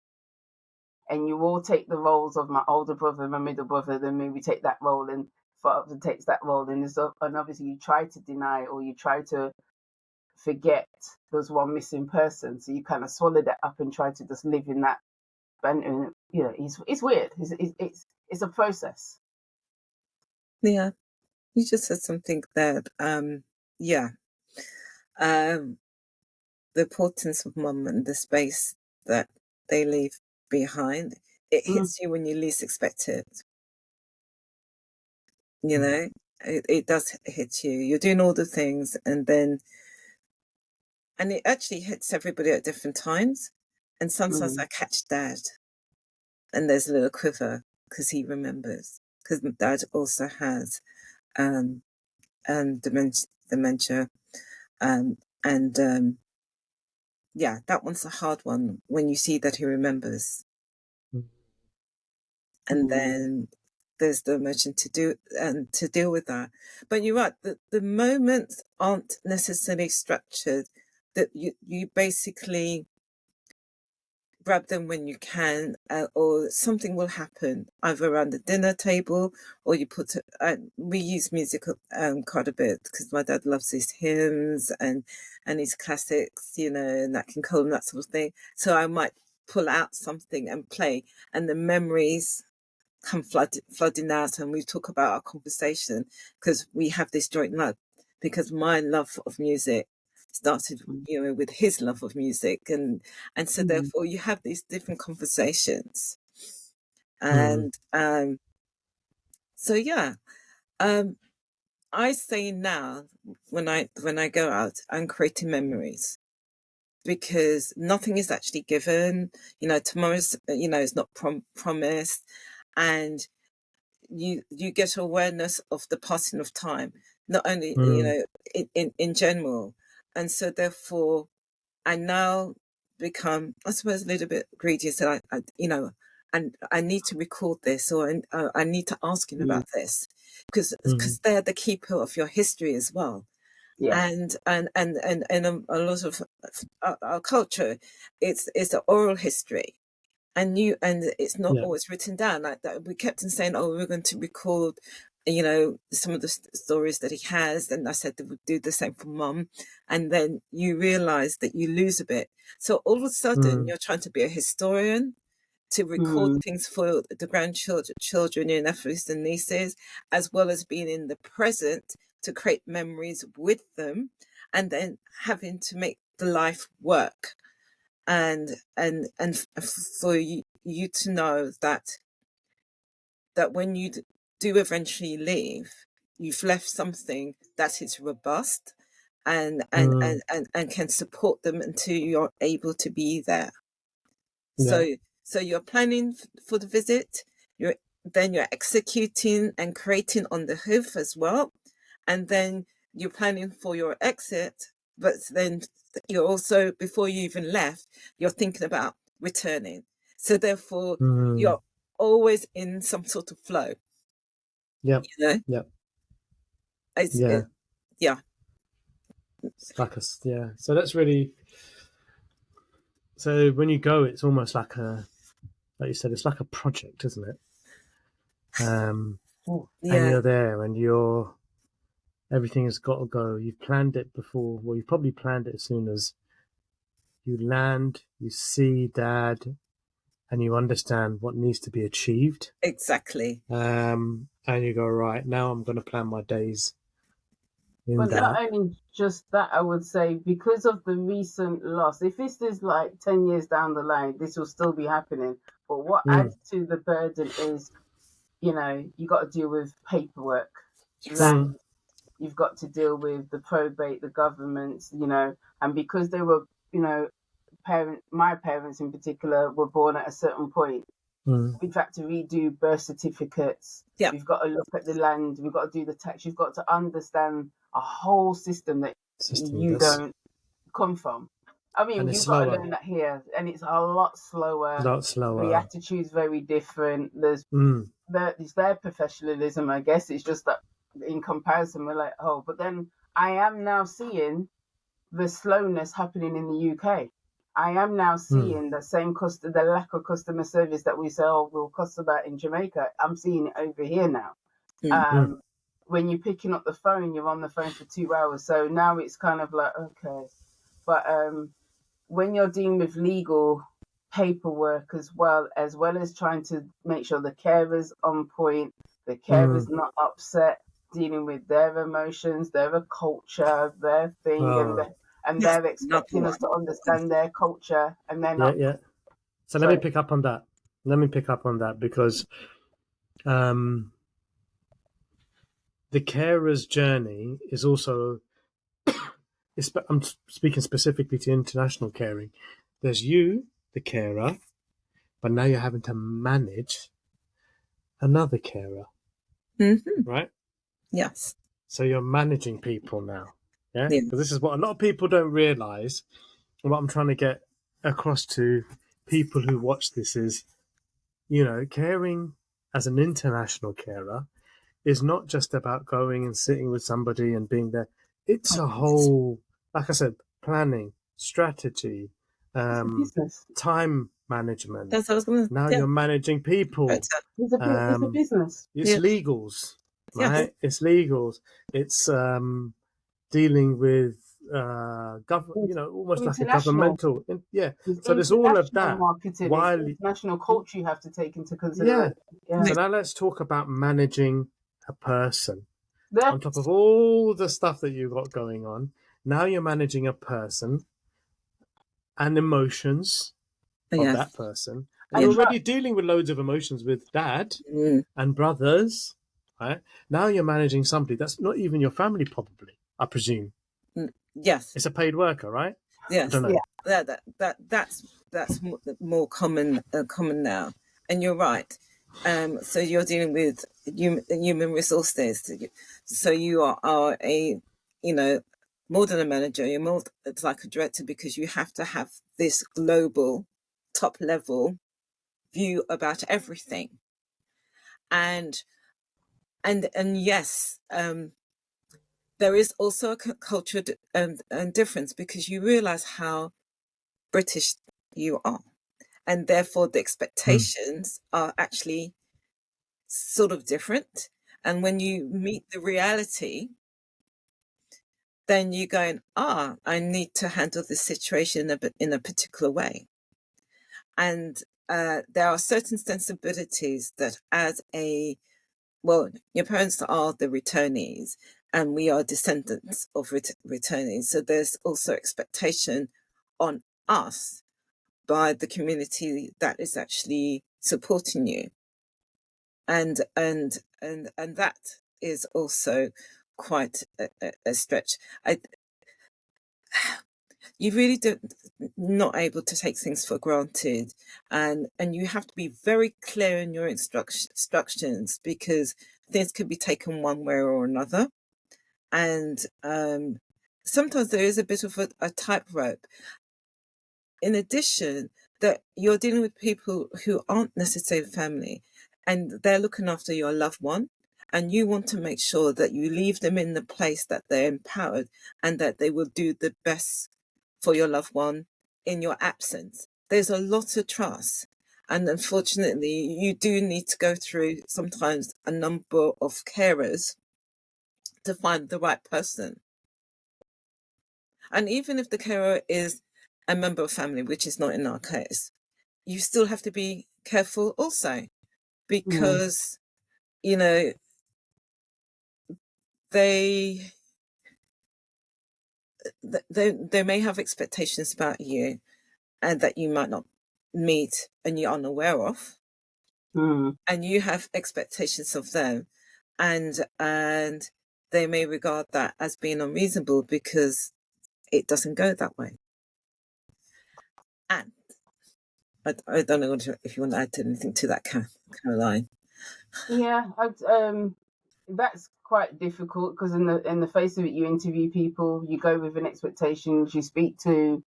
and you all take the roles of my older brother, my middle brother, then maybe take that role, and father takes that role, and obviously you try to deny, or you try to forget there's one missing person, so you kind of swallow that up and try to just live in that. And it's weird. It's a process. Yeah, you just said something there. The importance of mum and the space that they leave behind. It hits you when you least expect it. You know, it does hit you. You're doing all the things, and it actually hits everybody at different times. And sometimes I catch Dad, and there's a little quiver because he remembers. Because Dad also has dementia, yeah, that one's a hard one when you see that he remembers. And then there's the emotion to deal with that. But you're right, the moments aren't necessarily structured, that you basically grab them when you can, or something will happen either around the dinner table, or you put we use music quite a bit because my dad loves his hymns and his classics, and that can calm, that sort of thing. So I might pull out something and play, and the memories come flooding out, and we talk about our conversation because we have this joint love, because my love of music started with his love of music, and so therefore you have these different conversations, and so I say now, when I go out, I'm creating memories, because nothing is actually given. Tomorrow's, it's not promised, and you get awareness of the passing of time, not only in general, and so therefore I now become, I suppose, a little bit greedy. So and I need to record this, or I need to ask him about this, because they're the keeper of your history as well. Yeah. And a lot of our culture, it's an oral history, and it's not always written down like that. We kept on saying, oh, we're going to record some of the stories that he has, and I said that we'd do the same for mum, and then you realize that you lose a bit. So all of a sudden you're trying to be a historian, to record things for the grandchildren, your nephews and nieces, as well as being in the present to create memories with them, and then having to make the life work, and for you to know that when you do eventually leave, you've left something that is robust and can support them until you're able to be there. So you're planning for the visit, you're executing and creating on the hoof as well, and then you're planning for your exit, but then you're also, before you even left, you're thinking about returning. So therefore you're always in some sort of flow. Yeah. Yeah. It's like so that's really, so when you go, it's almost like you said, it's like a project, isn't it? And you're there, and everything has got to go. You've planned it before. Well, you've probably planned it as soon as you land, you see Dad, and you understand what needs to be achieved. Exactly. And you go, right, now I'm going to plan my days in But that. not only just that, I would say, because of the recent loss, if this is like 10 years down the line, this will still be happening. But what adds to the burden is, you got to deal with paperwork, land. You've got to deal with the probate, the governments, and because they were, my parents in particular were born at a certain point. We've had to redo birth certificates. Yeah. We've got to look at the land. We've got to do the tax. You've got to understand a whole system that you don't come from. I mean, you've got to learn that here, and it's a lot slower. The attitude's very different. There's their professionalism, I guess. It's just that in comparison, we're like, oh, but then I am now seeing the slowness happening in the UK. I am now seeing the same the lack of customer service that we say, oh, we'll cuss about in Jamaica. I'm seeing it over here now. When you're picking up the phone, you're on the phone for 2 hours. So now it's kind of like, okay. But when you're dealing with legal paperwork as well as trying to make sure the carer's on point, the carer's not upset, dealing with their emotions, their culture, their thing, and they're expecting us to understand their culture, and they're not. Yeah. So let me pick up on that. Because the carer's journey is also, I'm speaking specifically to international caring. There's you, the carer, but now you're having to manage another carer, right? Yes. So you're managing people now. Yeah, because this is what a lot of people don't realize, and what I'm trying to get across to people who watch this is, caring as an international carer is not just about going and sitting with somebody and being there. It's a whole, like I said, planning, strategy, time management. That's what I was gonna, now you're managing people. It's a business. It's legals, right? It's legals. It's dealing with almost like a governmental. So there's all of that. Marketing, international culture you have to take into consideration. So now let's talk about managing a person. On top of all the stuff that you've got going on, now you're managing a person and emotions of that person. And you're already dealing with loads of emotions with Dad and brothers right? Now you're managing somebody that's not even your family, probably, I presume. Yes. It's a paid worker, right? I Yes. don't know. That's more common now, and you're right. So you're dealing with human resources. So you are a, more than a manager. You're more, it's like a director, because you have to have this global, top level view about everything. And yes, there is also a cultural difference, because you realize how British you are, and therefore the expectations are actually sort of different. And when you meet the reality, then you're going, I need to handle this situation in a particular way. And there are certain sensibilities that, your parents are the returnees, and we are descendants of returnees. So there's also expectation on us by the community that is actually supporting you, and that is also quite a stretch. You really not able to take things for granted, and you have to be very clear in your instructions, because things could be taken one way or another. And sometimes there is a bit of a tightrope. In addition, that you're dealing with people who aren't necessarily family, and they're looking after your loved one, and you want to make sure that you leave them in the place that they're empowered, and that they will do the best for your loved one in your absence. There's a lot of trust, and unfortunately you do need to go through sometimes a number of carers to find the right person. And even if the carer is a member of family, which is not in our case, you still have to be careful also, because they may have expectations about you, and that you might not meet and you're unaware of, and you have expectations of them, and they may regard that as being unreasonable, because it doesn't go that way. And I don't know if you want to add anything to that, Caroline. Yeah, that's quite difficult, because in the face of it, you interview people, you go with an expectations, you speak to,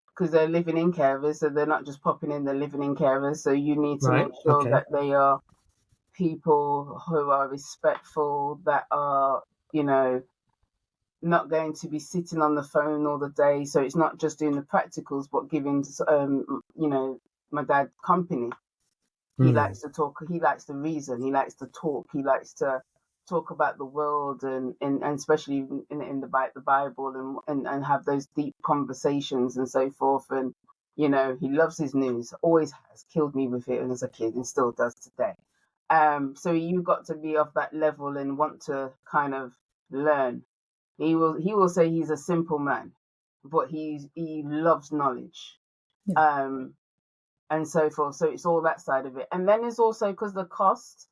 because they're living in carers, so they're not just popping in, they're living in carers. So you need to make sure that they are people who are respectful, that are, not going to be sitting on the phone all the day. So it's not just doing the practicals, but giving, my dad company. He likes to talk. He likes to reason. He likes to talk. He likes to talk about the world, and especially in the Bible, and have those deep conversations and so forth. And he loves his news. Always has. Killed me with it as a kid, and still does today. So you've got to be of that level and want to kind of learn. He will say he's a simple man, but he loves knowledge. Yeah. And so forth. So it's all that side of it. And then there's also, because the cost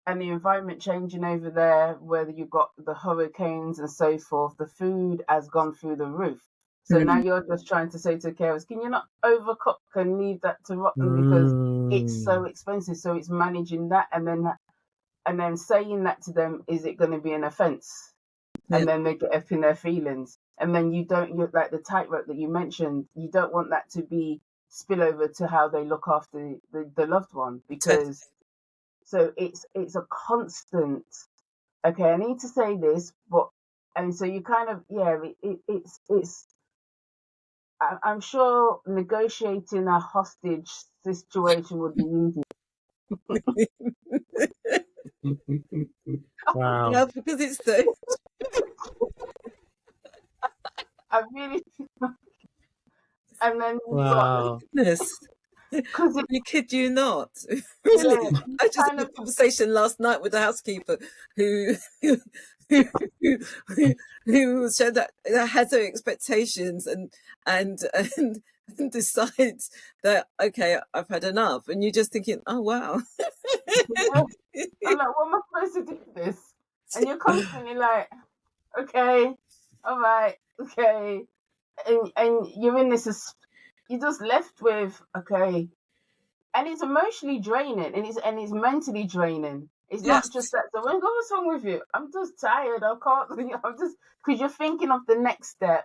and the environment changing over there, whether you've got the hurricanes and so forth, the food has gone through the roof. So now you're just trying to say to carers, can you not overcook and leave that to rotten, because it's so expensive. So it's managing that, and then saying that to them, is it going to be an offence? Yeah. And then they get up in their feelings. And then you're like the tightrope that you mentioned, you don't want that to be spill over to how they look after the loved one, because so it's a constant, okay, I need to say this, but, and so you kind of, it's I'm sure negotiating a hostage situation would be easy. Wow. Yeah, because it's the I really and then wow. Because you kid you not. Really, yeah, I just had a conversation last night with the housekeeper who said that has her expectations, and decides that, okay, I've had enough, and you're just thinking, oh wow. I'm like, what am I supposed to do with this? And you're constantly like, okay, all right, okay. And you're in this, you're just left with, okay. And it's emotionally draining and it's mentally draining. It's not just Yes. that. So when what's wrong with you? I'm just tired. I can't. I'm just because you're thinking of the next step,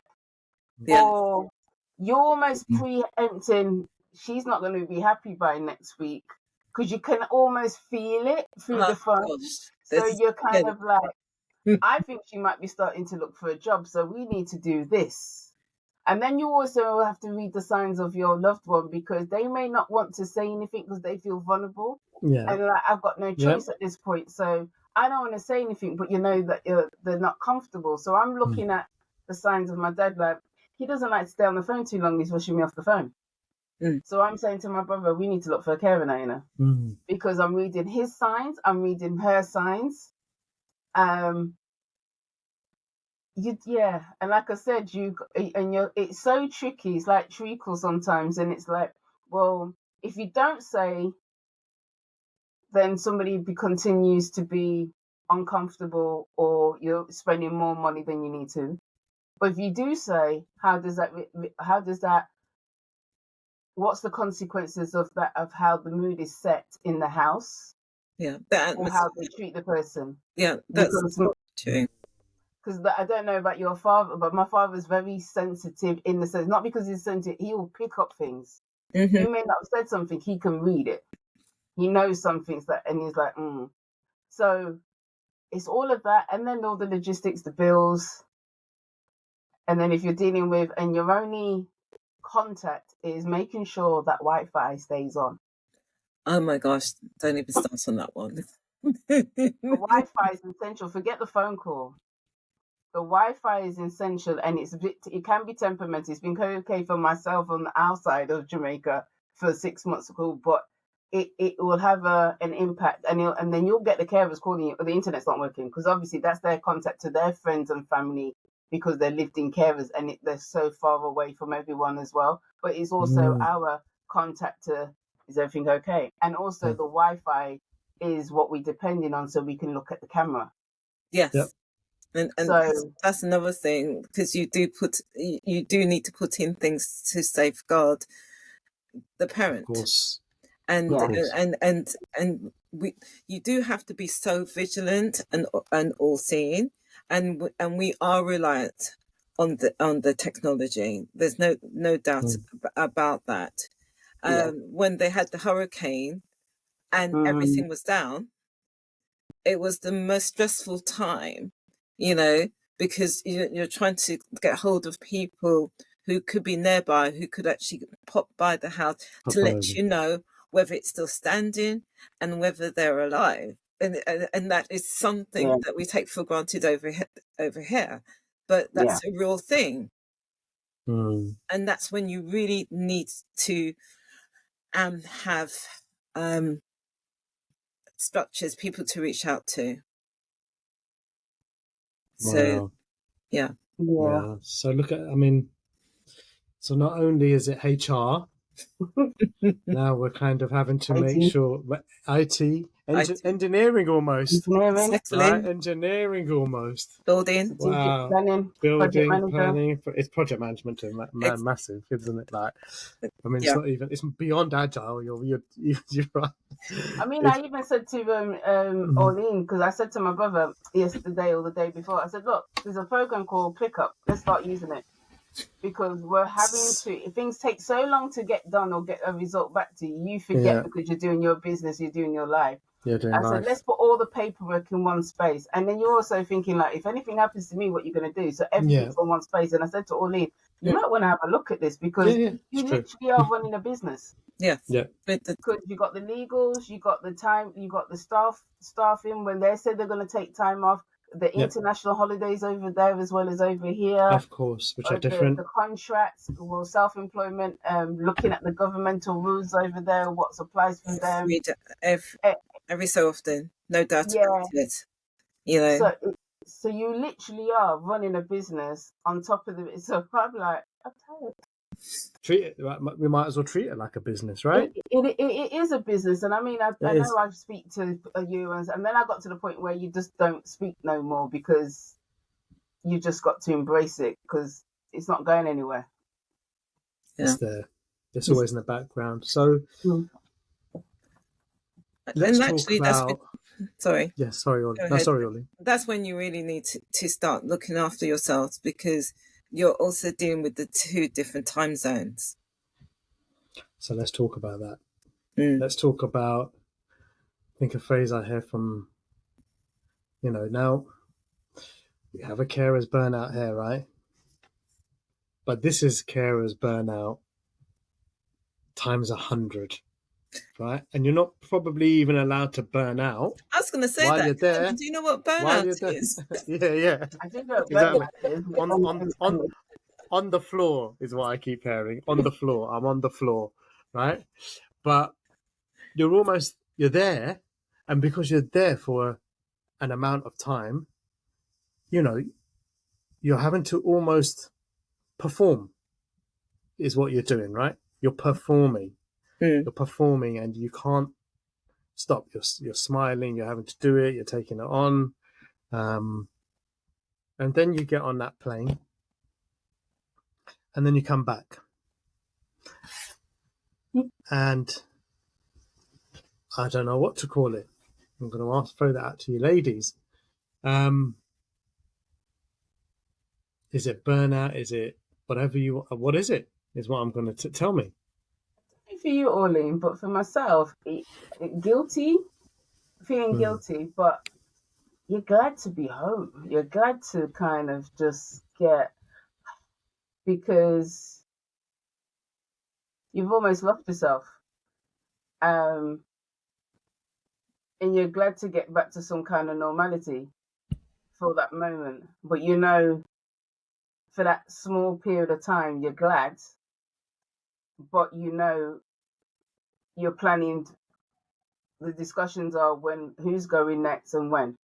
Yeah. or you're almost preempting. She's not going to be happy by next week because you can almost feel it through the phone. Gosh. So This is, you're kind of like, yeah. I think she might be starting to look for a job. So we need to do this. And then you also have to read the signs of your loved one because they may not want to say anything because they feel vulnerable. Yeah. And like, I've got no choice at this point. So I don't want to say anything, but you know that they're not comfortable. So I'm looking at the signs of my dad. Like, he doesn't like to stay on the phone too long. He's rushing me off the phone. So I'm saying to my brother, we need to look for a carer now, you know, because I'm reading his signs. I'm reading her signs. Yeah, and like I said, it's so tricky. It's like treacle sometimes, and it's like, well, if you don't say, then somebody continues to be uncomfortable, or you're spending more money than you need to. But if you do say, how does that? What's the consequences of that? Of how the mood is set in the house, or how they treat the person. Yeah, that's true. Because I don't know about your father, but my father's very sensitive in the sense, not because he's sensitive, he will pick up things. You may not have said something, he can read it. He knows some things and he's like, So it's all of that. And then all the logistics, the bills. And then if you're dealing with, and your only contact is making sure that Wi-Fi stays on. Oh my gosh, don't even start on that one. The Wi-Fi is essential. Forget the phone call. The Wi-Fi is essential, and it can be temperamental. It's been okay for myself on the outside of Jamaica for 6 months ago, but it will have an impact, and then you'll get the carers calling you, or the internet's not working, because obviously that's their contact to their friends and family, because they're lived-in carers, and they're so far away from everyone as well. But it's also our contact to, is everything okay? And also the Wi-Fi is what we're depending on, so we can look at the camera. Yes. Yep. And so that's another thing, because you do need to put in things to safeguard the parent. Of course. And you do have to be so vigilant and all seeing, and we are reliant on the technology. There's no doubt about that. When they had the hurricane and everything was down, it was the most stressful time, you know, because you're trying to get hold of people who could be nearby, who could actually pop by the house to let you know whether it's still standing and whether they're alive. And that is something that we take for granted over here. But that's a real thing. And that's when you really need to have structures, people to reach out to. So, yeah. So so not only is it HR, now we're kind of having to make sure IT, engineering almost, right? Engineering almost, building, planning, building, planning. It's project management too, massive, isn't it? Like, I mean, it's not even; it's beyond agile. You're right. I mean, I even said to Orlene, because I said to my brother yesterday or the day before, I said, look, there's a program called ClickUp. Let's start using it. Because we're having to, if things take so long to get done or get a result back to you, you forget because you're doing your business, you're doing your life. I said, let's put all the paperwork in one space. And then you're also thinking, like, if anything happens to me, what you're going to do? So everything's in one space. And I said to Orlene, you might want to have a look at this because you literally are running a business. Because you got the legals, you got the time, you got the staffing. When they said they're going to take time off, the international holidays over there as well as over here, of course, which are different. The contracts, self-employment, looking at the governmental rules over there, what applies for them. Every so often, no doubt about it. You know, so you literally are running a business on top of it. So I'm like, I'm tired. treat it. We might as well treat it like a business, right? It is a business, and I mean, I It know is. I speak to you, and then I got to the point where you just don't speak no more because you just got to embrace it because it's not going anywhere. It's there. It's always in the background. So Mm. let's And talk actually, that's about. sorry. Yeah, sorry, Ollie. Go No, ahead. sorry, Ollie. That's when you really need to start looking after yourselves, because you're also dealing with the 2 different time zones. So let's talk about that. Mm. Let's talk about. I think a phrase I hear from. Now we have a carer's burnout here, right? But this is carer's burnout times 100, right? And you're not probably even allowed to burn out I was going to say while that. you're there. Do you know what While burnout you're there, is? yeah, I think that exactly. is On the floor is what I keep hearing. On the floor, I'm on the floor, right? But you're there, and because you're there for an amount of time, you're having to almost perform. Is what you're doing, right? You're performing. Mm. You're performing, and you can't stop. You're smiling. You're having to do it. You're taking it on, and then you get on that plane, and then you come back, and I don't know what to call it. I'm going to throw that out to you, ladies. Is it burnout? Is it whatever you? What is it? Is what I'm going to tell me. for you, Orlene, but for myself, guilty, feeling guilty, but you're glad to be home. You're glad to kind of just get, because you've almost lost yourself. And you're glad to get back to some kind of normality for that moment. But for that small period of time, you're glad, but you're planning. The discussions are who's going next and when.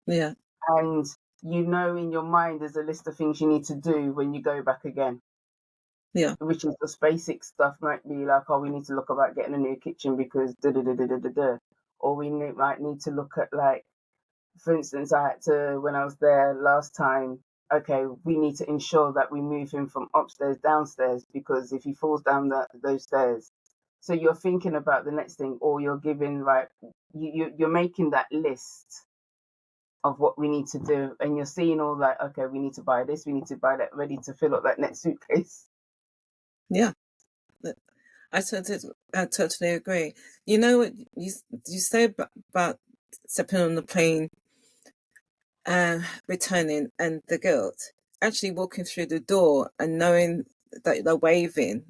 Yeah. And in your mind there's a list of things you need to do when you go back again. Yeah. Which is just basic stuff. Might be like, we need to look about getting a new kitchen because da. Or we might need to look at, like, for instance, I had to, when I was there last time, okay, we need to ensure that we move him from upstairs downstairs because if he falls down those stairs. So you're thinking about the next thing, or you're giving, like, you're making that list of what we need to do, and you're seeing all that. Okay, we need to buy this, we need to buy that, ready to fill up that next suitcase. Yeah, I totally agree. You know what you say about stepping on the plane, returning, and the guilt. Actually, walking through the door and knowing that they're waving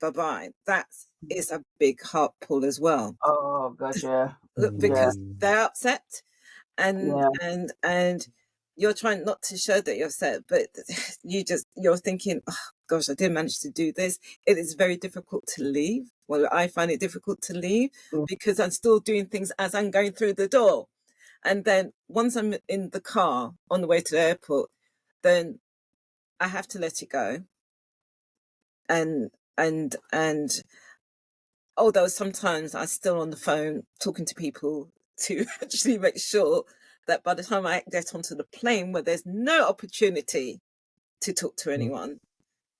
bye-bye, that is a big heart pull as well. Oh gosh, yeah. Because they're upset, and Yeah. and you're trying not to show that you're upset, but you're thinking, oh gosh, I didn't manage to do this. It is very difficult to leave. Well, I find it difficult to leave because I'm still doing things as I'm going through the door. And then once I'm in the car on the way to the airport, then I have to let it go. And although sometimes I'm still on the phone talking to people to actually make sure that by the time I get onto the plane, where there's no opportunity to talk to anyone,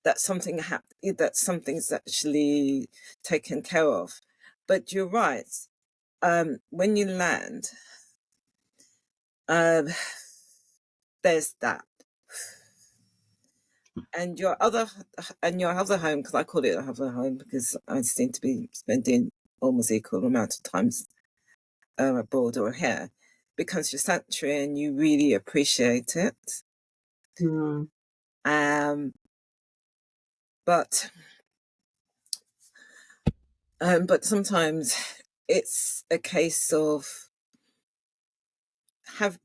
that something's actually taken care of. But you're right. When you land, there's that. And your other home, because I call it a other home because I seem to be spending almost equal amount of times abroad or here, becomes your sanctuary, and you really appreciate it. But sometimes it's a case of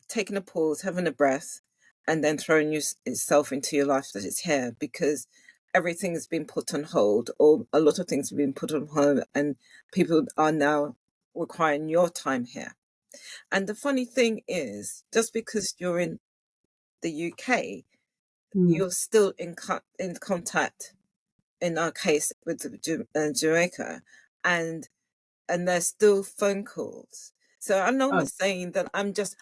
taking a pause, having a breath, and then throwing yourself into your life that it's here, because everything has been put on hold, or a lot of things have been put on hold, and people are now requiring your time here. And the funny thing is, just because you're in the UK, you're still in contact in our case with Jamaica, and there's still phone calls. So I'm Oh, almost saying that I'm just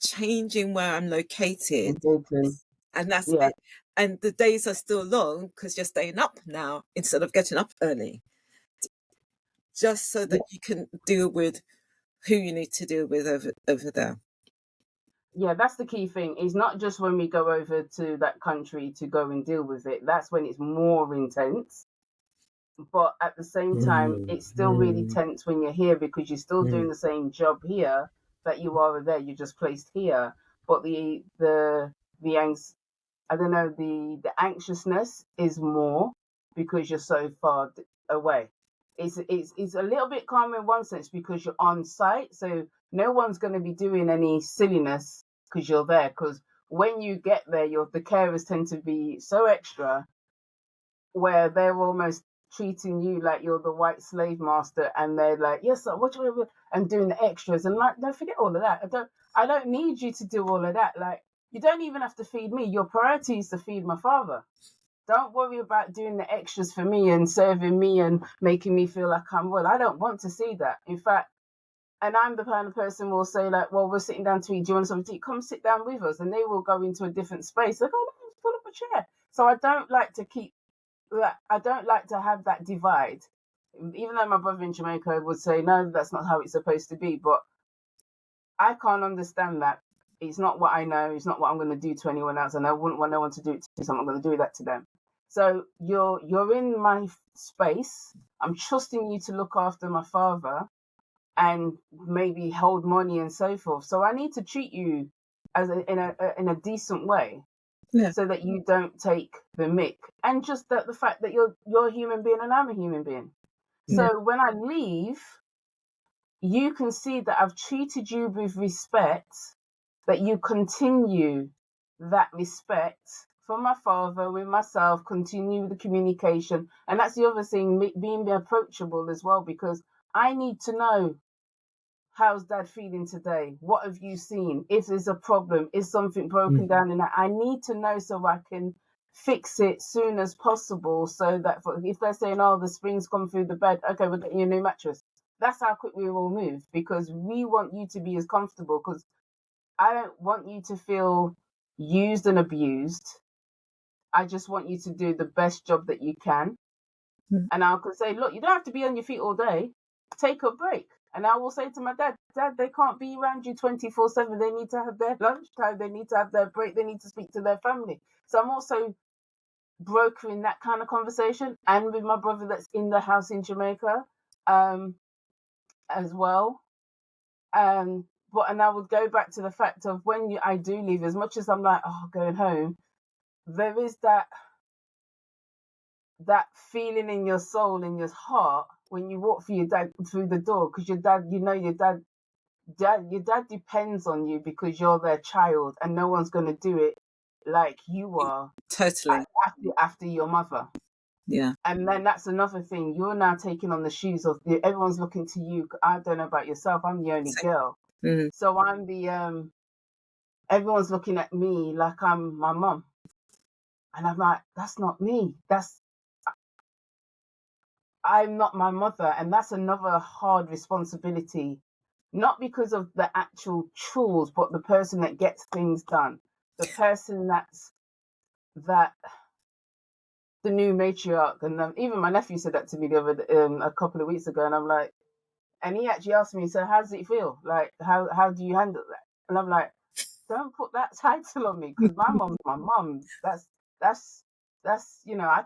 changing where I'm located, completely. and that's Yeah, it. And the days are still long because you're staying up now instead of getting up early, just so yeah, that you can deal with who you need to deal with over there. yeah. That's the key thing. It's not just when we go over to that country to go and deal with it. That's when it's more intense. But at the same time, Mm, it's still really mm, tense when you're here because you're still doing mm, the same job here that you are there. You're just placed here, but the I don't know, the anxiousness is more because you're so far away. It's a little bit calm in one sense because you're on site, so no one's going to be doing any silliness because you're there. Because when you get there, the carers tend to be so extra where they're almost treating you like you're the white slave master, and they're like, "Yes, sir, what you," and doing the extras, and like, don't forget all of that. I don't need you to do all of that. Like, you don't even have to feed me. Your priority is to feed my father. Don't worry about doing the extras for me and serving me and making me feel like I'm well. I don't want to see that. In fact, and I'm the kind of person who will say, like, well, we're sitting down to eat. Do you want something to eat? Come sit down with us. And they will go into a different space. They go, no, just pull up a chair. So I don't like to keep that. I don't like to have that divide. Even though my brother in Jamaica would say, no, that's not how it's supposed to be. But I can't understand that. It's not what I know. It's not what I'm going to do to anyone else, and I wouldn't want no one to do it to me. So I'm not going to do that to them. So you're in my space. I'm trusting you to look after my father and maybe hold money and so forth. So I need to treat you as in a decent way, Yeah, so that you don't take the mick, and just that the fact that you're a human being and I'm a human being. yeah, So when I leave, you can see that I've treated you with respect, that you continue that respect for my father, with myself, continue the communication. And that's the other thing, being approachable as well, because I need to know, how's dad feeling today? What have you seen? If there's a problem, is something broken mm, down in that? I need to know so I can fix it soon as possible. So that if they're saying, oh, the spring's come through the bed, okay, we'll get you a new mattress. That's how quick we will move, because we want you to be as comfortable. Because I don't want you to feel used and abused. I just want you to do the best job that you can. mm, And I could say, look, you don't have to be on your feet all day. Take a break. And I will say to my dad, Dad, they can't be around you 24/7. They need to have their lunchtime. They need to have their break. They need to speak to their family. So I'm also brokering that kind of conversation, and with my brother that's in the house in Jamaica, um, as well. And I would go back to the fact of when I do leave, as much as I'm like, oh, going home, there is that feeling in your soul, in your heart, when you walk through your dad through the door, because your dad, your dad depends on you because you're their child, and no one's going to do it like you are totally. after your mother. Yeah, And then that's another thing. You're now taking on the shoes of everyone's looking to you. I don't know about yourself. I'm the only girl, mm, so I'm the everyone's looking at me like I'm my mum, and I'm like, that's not me. I'm not my mother, and that's another hard responsibility. Not because of the actual chores, but the person that gets things done, the person that the new matriarch. And even my nephew said that to me a couple of weeks ago, and I'm like, and he actually asked me, so how does it feel? Like, how do you handle that? And I'm like, don't put that title on me, because my mom's my mom. That's I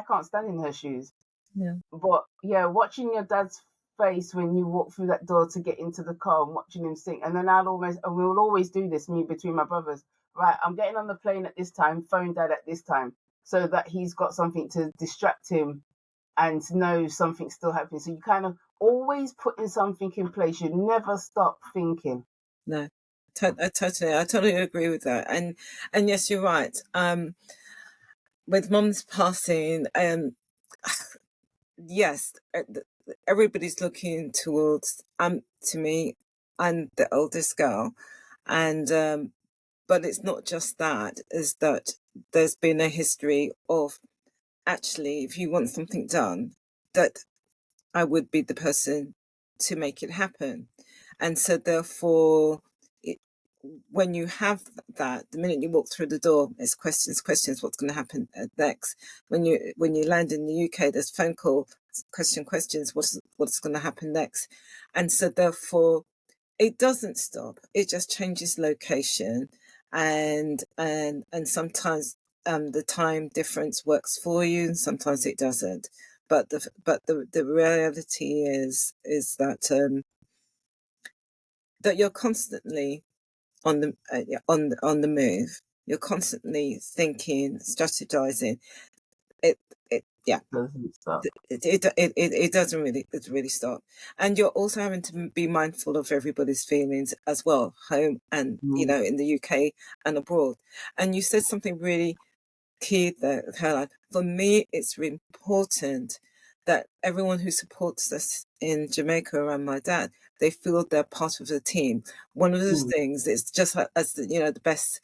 can't stand in her shoes. yeah. But yeah, watching your dad's face when you walk through that door to get into the car, and watching him sing, and then we'll always do this, me between my brothers. Right, I'm getting on the plane at this time, phone dad at this time, so that he's got something to distract him and know something's still happening. So you kind of always putting something in place. You never stop thinking. No, I totally agree with that. And yes, you're right. With Mum's passing, yes, everybody's looking towards to me and the oldest girl, and but it's not just that. Is that there's been a history of actually, if you want something done, that I would be the person to make it happen. And so therefore, when you have that, the minute you walk through the door, it's questions, what's going to happen next. When you land in the UK, there's phone call, questions, what's going to happen next. And so therefore, it doesn't stop. It just changes location, and sometimes the time difference works for you, and sometimes it doesn't. But the reality is that that you're constantly on the move. You're constantly thinking, strategizing. Yeah, Doesn't stop. it doesn't really stop. And you're also having to be mindful of everybody's feelings as well, home and in the UK and abroad. And you said something really key there, Caroline. For me, it's really important that everyone who supports us in Jamaica around my dad, they feel they're part of the team. One of those things is just as the best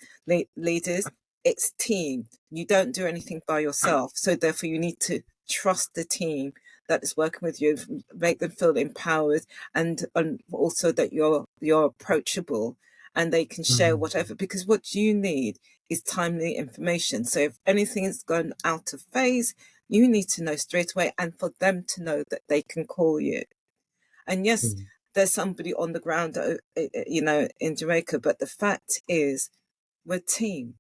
leaders, it's team. You don't do anything by yourself. So therefore you need to trust the team that is working with you, make them feel empowered, and also that you're approachable and they can share whatever, because what you need is timely information. So if anything has gone out of phase, you need to know straight away, and for them to know that they can call you. And yes, there's somebody on the ground, in Jamaica, but the fact is, we're a team.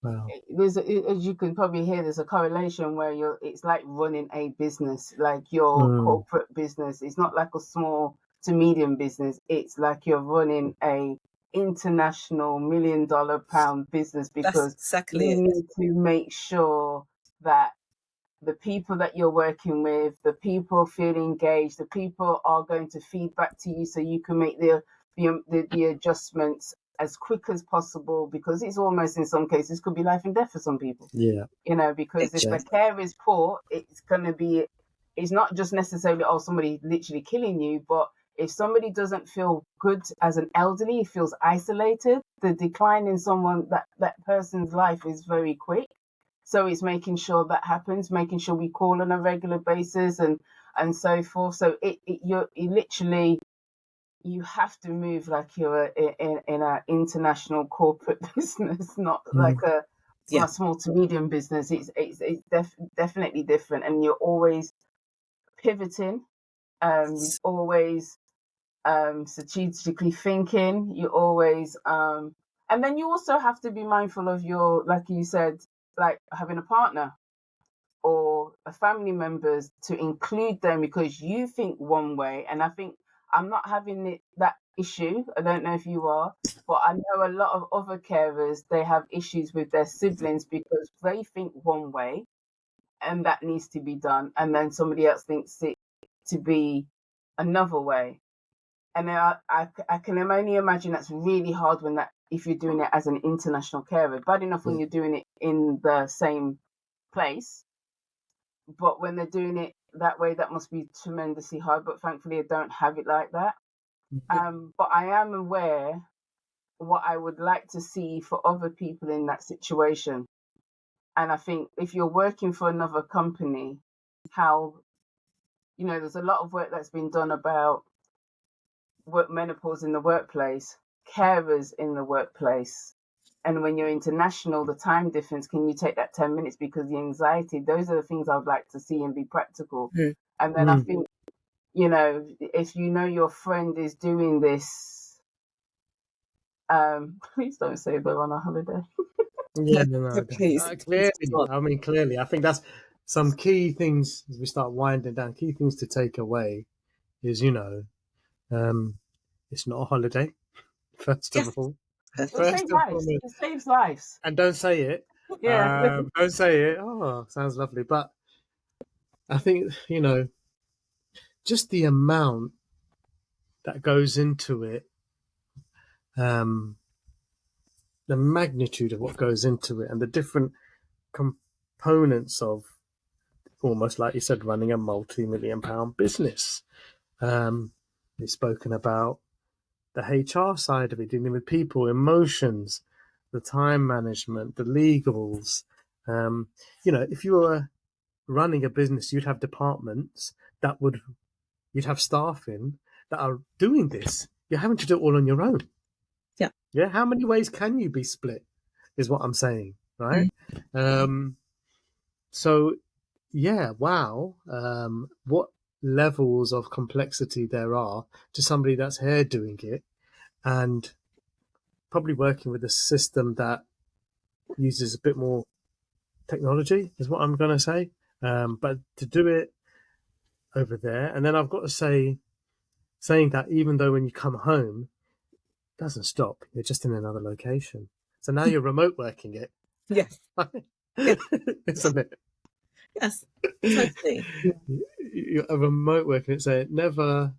Wow. As you can probably hear, there's a correlation where it's like running a business, like your corporate business. It's not like a small to medium business. It's like you're running a international $1 million pound business, because you need to make sure that the people that you're working with, the people feel engaged, the people are going to feed back to you so you can make the adjustments as quick as possible, because it's almost, in some cases, could be life and death for some people. Yeah. Because if the care is poor, it's not just necessarily, somebody literally killing you, but if somebody doesn't feel good as an elderly, feels isolated, the decline in that person's life is very quick. So it's making sure that happens, making sure we call on a regular basis and so forth. So you have to move like you're in an international corporate business, not like a small to medium business. It's definitely different, and you're always pivoting. You're always strategically thinking. You always and then you also have to be mindful of your, like you said, like having a partner or a family members, to include them, because you think one way, and I think I'm not having that issue. I don't know if you are, but I know a lot of other carers, they have issues with their siblings because they think one way and that needs to be done, and then somebody else thinks it to be another way. And I can only imagine that's really hard if you're doing it as an international carer. Bad enough when you're doing it in the same place, but when they're doing it that way, that must be tremendously hard. But thankfully, I don't have it like that. But I am aware what I would like to see for other people in that situation. And I think if you're working for another company, how, there's a lot of work that's been done about menopause in the workplace, carers in the workplace. And when you're international, the time difference, can you take that 10 minutes? Because the anxiety, those are the things I'd like to see and be practical. And then I think, if your friend is doing this, please don't say they're on a holiday. No. Please. Clearly, I think that's some key things as we start winding down. Key things to take away is, it's not a holiday, first of all. It saves lives. And don't say it. Yeah. Don't say it. Oh, sounds lovely. But I think, just the amount that goes into it, the magnitude of what goes into it, and the different components of, almost like you said, running a multi-million-pound business. We've spoken about the HR side of it, dealing with people, emotions, the time management, the legals, If you were running a business, you'd have departments you'd have staff in that are doing this. You're having to do it all on your own. Yeah. Yeah. How many ways can you be split? Is what I'm saying, right? So, yeah, wow. What levels of complexity there are to somebody that's here doing it, and probably working with a system that uses a bit more technology, is what I'm going to say. But to do it over there, and then I've got to saying that even though when you come home, it doesn't stop. You're just in another location. So now you're remote working it. Yes. Isn't it? Yes. Totally. You're a remote working it, so it never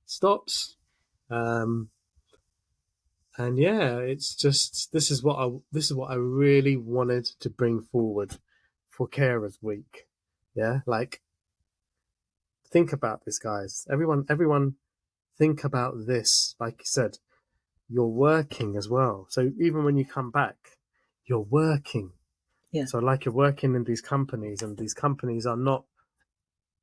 stops. And yeah, it's just this is what I really wanted to bring forward for Carers Week. Yeah, like think about this, guys. Everyone, think about this. Like you said, you're working as well. So even when you come back, you're working. Yeah. So like you're working in these companies, and these companies are not.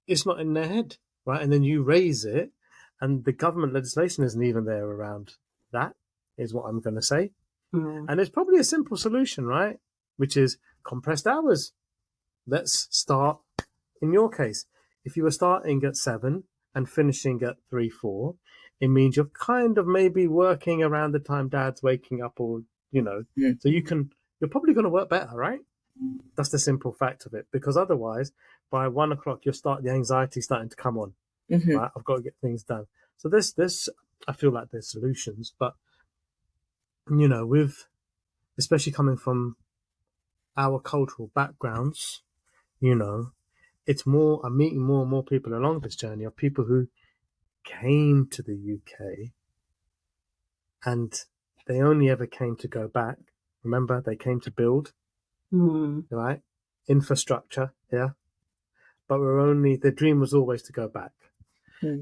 It's not in their head, right? And then you raise it, and the government legislation isn't even there around that. Is what I'm going to say. And there's probably a simple solution, right? Which is compressed hours. Let's start in your case. If you were starting at 7 and finishing at 3, 4, it means you're kind of maybe working around the time dad's waking up, or, so you're probably going to work better, right? That's the simple fact of it. Because otherwise, by 1 o'clock, the anxiety starting to come on, right? I've got to get things done. So this, I feel like there's solutions, but, with, especially coming from our cultural backgrounds, it's more, I'm meeting more and more people along this journey of people who came to the UK and they only ever came to go back. Remember, they came to build, right? Infrastructure, yeah. But the dream was always to go back.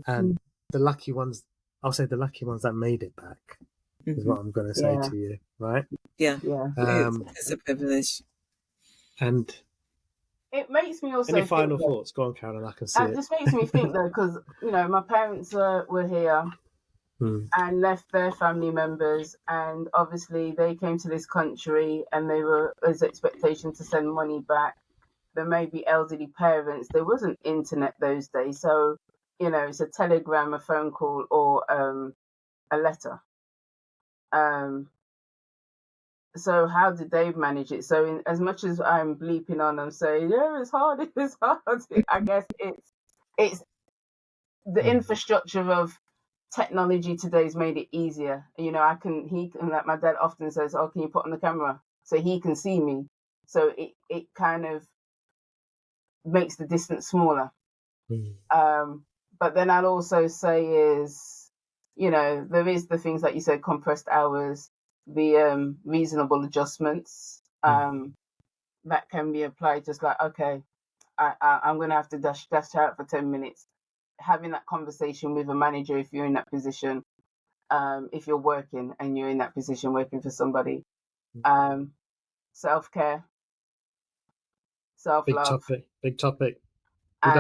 And the lucky ones, I'll say the lucky ones that made it back is what I'm going to say to you, right? Yeah. It's a privilege. And it makes me also any final think thoughts? Go on, Carolyn, I can see it. Just makes me think though, because my parents were here and left their family members, and obviously they came to this country and there's expectation to send money back. There may be elderly parents. There wasn't internet those days, so it's a telegram, a phone call, or a letter. So how did they manage it? So as much as I'm bleeping on and saying, yeah, it's hard, I guess it's the infrastructure of technology today's made it easier. Like my dad often says, oh, can you put on the camera so he can see me? So it kind of makes the distance smaller. But then I'll also say is, there is the things like you said, compressed hours, the reasonable adjustments that can be applied. Just like, okay, I'm going to have to dash out for 10 minutes. Having that conversation with a manager if you're in that position, if you're working and you're in that position working for somebody. Self-care, self-love. Big topic. I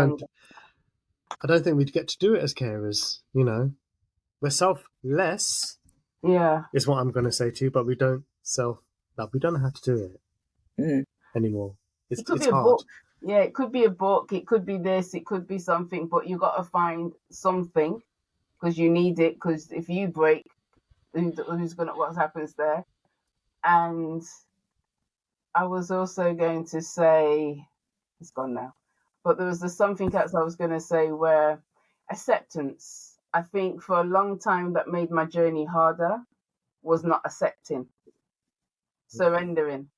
don't think we'd get to do it as carers, We're selfless. Yeah. Is what I'm going to say to you, but we don't self-love. We don't know how to do it anymore. It could be hard. A book. Yeah, it could be a book. It could be this. It could be something, but you got to find something because you need it. Because if you break, what happens there? And I was also going to say, it's gone now, but there was something else I was going to say where acceptance, I think for a long time that made my journey harder was not accepting, surrendering.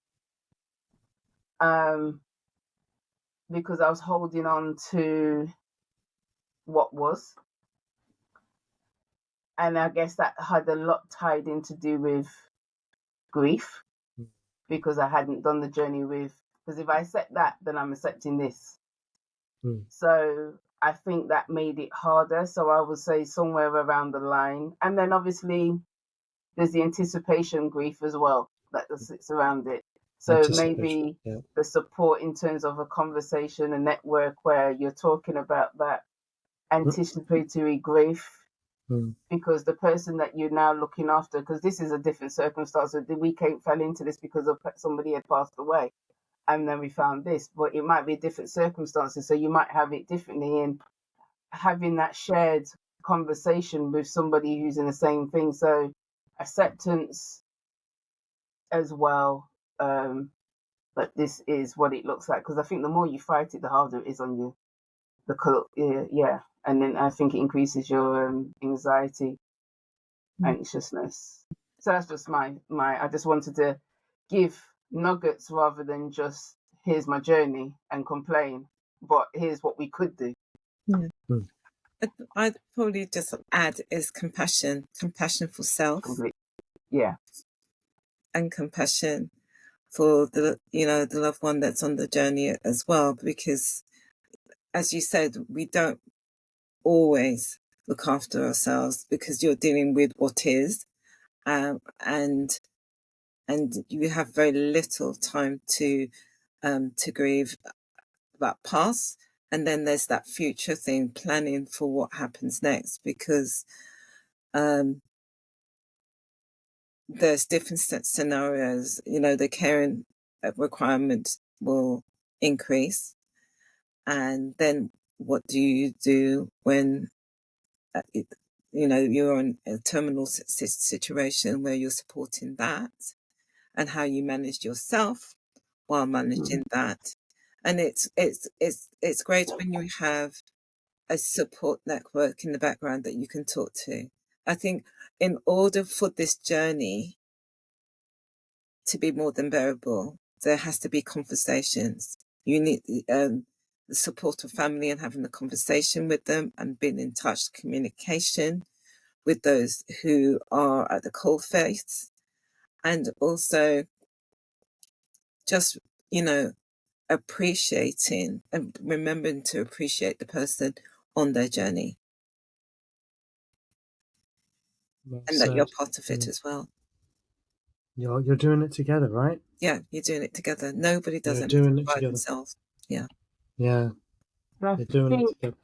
Because I was holding on to what was. And I guess that had a lot tied in to do with grief, because I hadn't done the journey because if I accept that, then I'm accepting this. So I think that made it harder. So I would say somewhere around the line. And then obviously there's the anticipation grief as well that sits around it. So Anticipation. maybe Yeah. the support in terms of a conversation, a network where you're talking about that anticipatory grief, Mm. because the person that you're now looking after, because this is a different circumstance, we fell into this because of somebody had passed away, and then we found this, but it might be different circumstances, so you might have it differently. And having that shared conversation with somebody who's in the same thing, so acceptance as well, that this is what it looks like, because I think the more you fight it, the harder it is on you. Yeah, and then I think it increases your anxiety, anxiousness. So that's just my. I just wanted to give nuggets rather than just here's my journey and complain, but here's what we could do. Yeah. Mm. I'd probably just add is compassion for self, Yeah, and compassion for the loved one that's on the journey as well, because as you said, we don't always look after ourselves because you're dealing with what is, and you have very little time to grieve about past, and then there's that future thing, planning for what happens next, because there's different scenarios. The caring requirement will increase, and then what do you do when you're in a terminal situation where you're supporting that, and how you manage yourself while managing that. And it's great when you have a support network in the background that you can talk to. I think in order for this journey to be more than bearable, there has to be conversations. You need the support of family and having the conversation with them, and being in touch, communication with those who are at the coalface, and also just, appreciating and remembering to appreciate the person on their journey, and that you're part of it as well. You're doing it together, right? Yeah, you're doing it together. Nobody does You're it doing it by together. themselves. Yeah. Yeah, I you're doing it think together.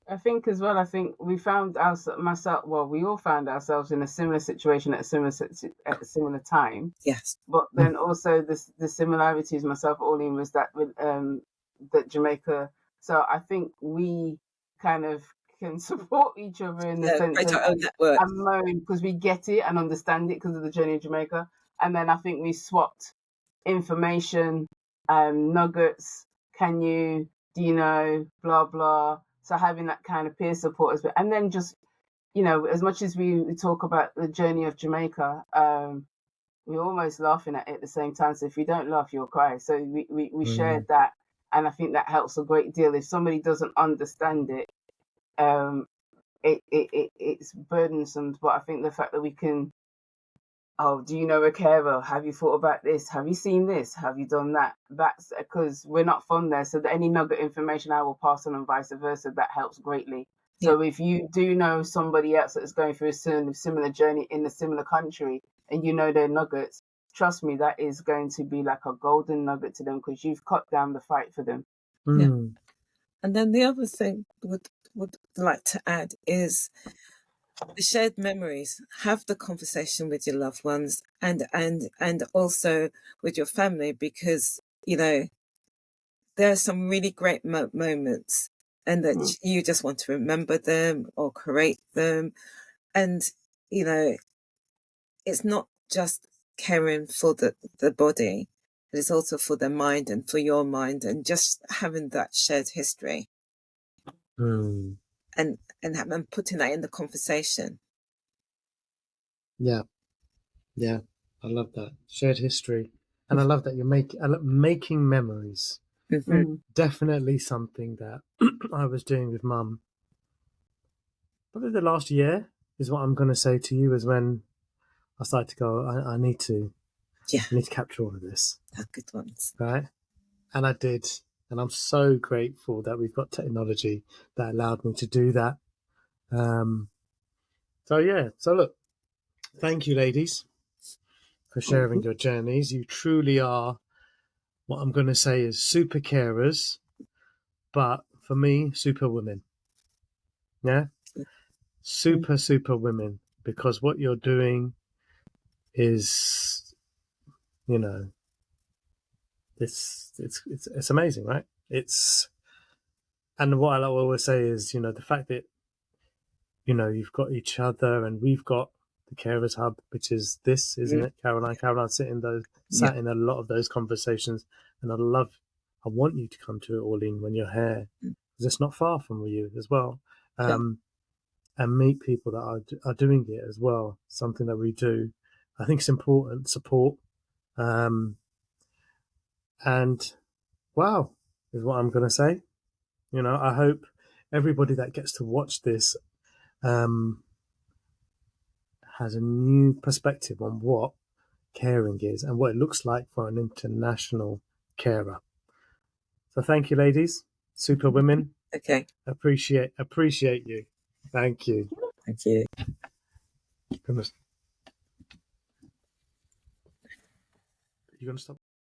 I think as well. I think we found myself. Well, we all found ourselves in a similar situation at a similar time. Yes. But then also the similarities, myself, Orlene, was that with that Jamaica. So I think we kind of can support each other in the sense Create of our own network. and moan because we get it and understand it because of the journey of Jamaica. And then I think we swapped information, nuggets. Do you know, blah blah. So having that kind of peer support as well, and then just as much as we talk about the journey of Jamaica, we're almost laughing at it at the same time. So if you don't laugh, you'll cry. So we shared that, and I think that helps a great deal. If somebody doesn't understand it, it's burdensome. But I think the fact that we can, oh, do you know a carer? Have you thought about this? Have you seen this? Have you done that? That's because we're not from there. So that any nugget information I will pass on and vice versa, that helps greatly. So if you do know somebody else that's going through a similar journey in a similar country, and you know their nuggets, trust me, that is going to be like a golden nugget to them because you've cut down the fight for them. Yeah. And then the other thing would like to add is the shared memories. Have the conversation with your loved ones and also with your family, because there are some really great moments, and that you just want to remember them or create them. And it's not just caring for the body, but it's also for the mind and for your mind, and just having that shared history, and putting that in the conversation. Yeah, I love that shared history, and I love that you're making memories. Definitely something that I was doing with Mum. Probably the last year is what I'm going to say to you, is when I started to go, I need to capture all of this. Good ones. Right? And I did. And I'm so grateful that we've got technology that allowed me to do that. So look, thank you, ladies, for sharing your journeys. You truly are what I'm going to say is super carers, but for me, super women. Yeah, super women, because what you're doing is, you know, it's amazing, right? And what I always say is, you know, the fact that, you know, you've got each other and we've got the carers hub, which is this, isn't it, Caroline? Caroline sat in a lot of those conversations, and I want you to come to it, Orlene, when you're here, because it's not far from you as well, and meet people that are doing it as well. Something that we do, I think, it's important. Support, and wow, is what I'm going to say. You know, I hope everybody that gets to watch this has a new perspective on what caring is and what it looks like for an international carer. So thank you, ladies. Super women. Okay. Appreciate you. Thank you. Thank you. You're gonna stop.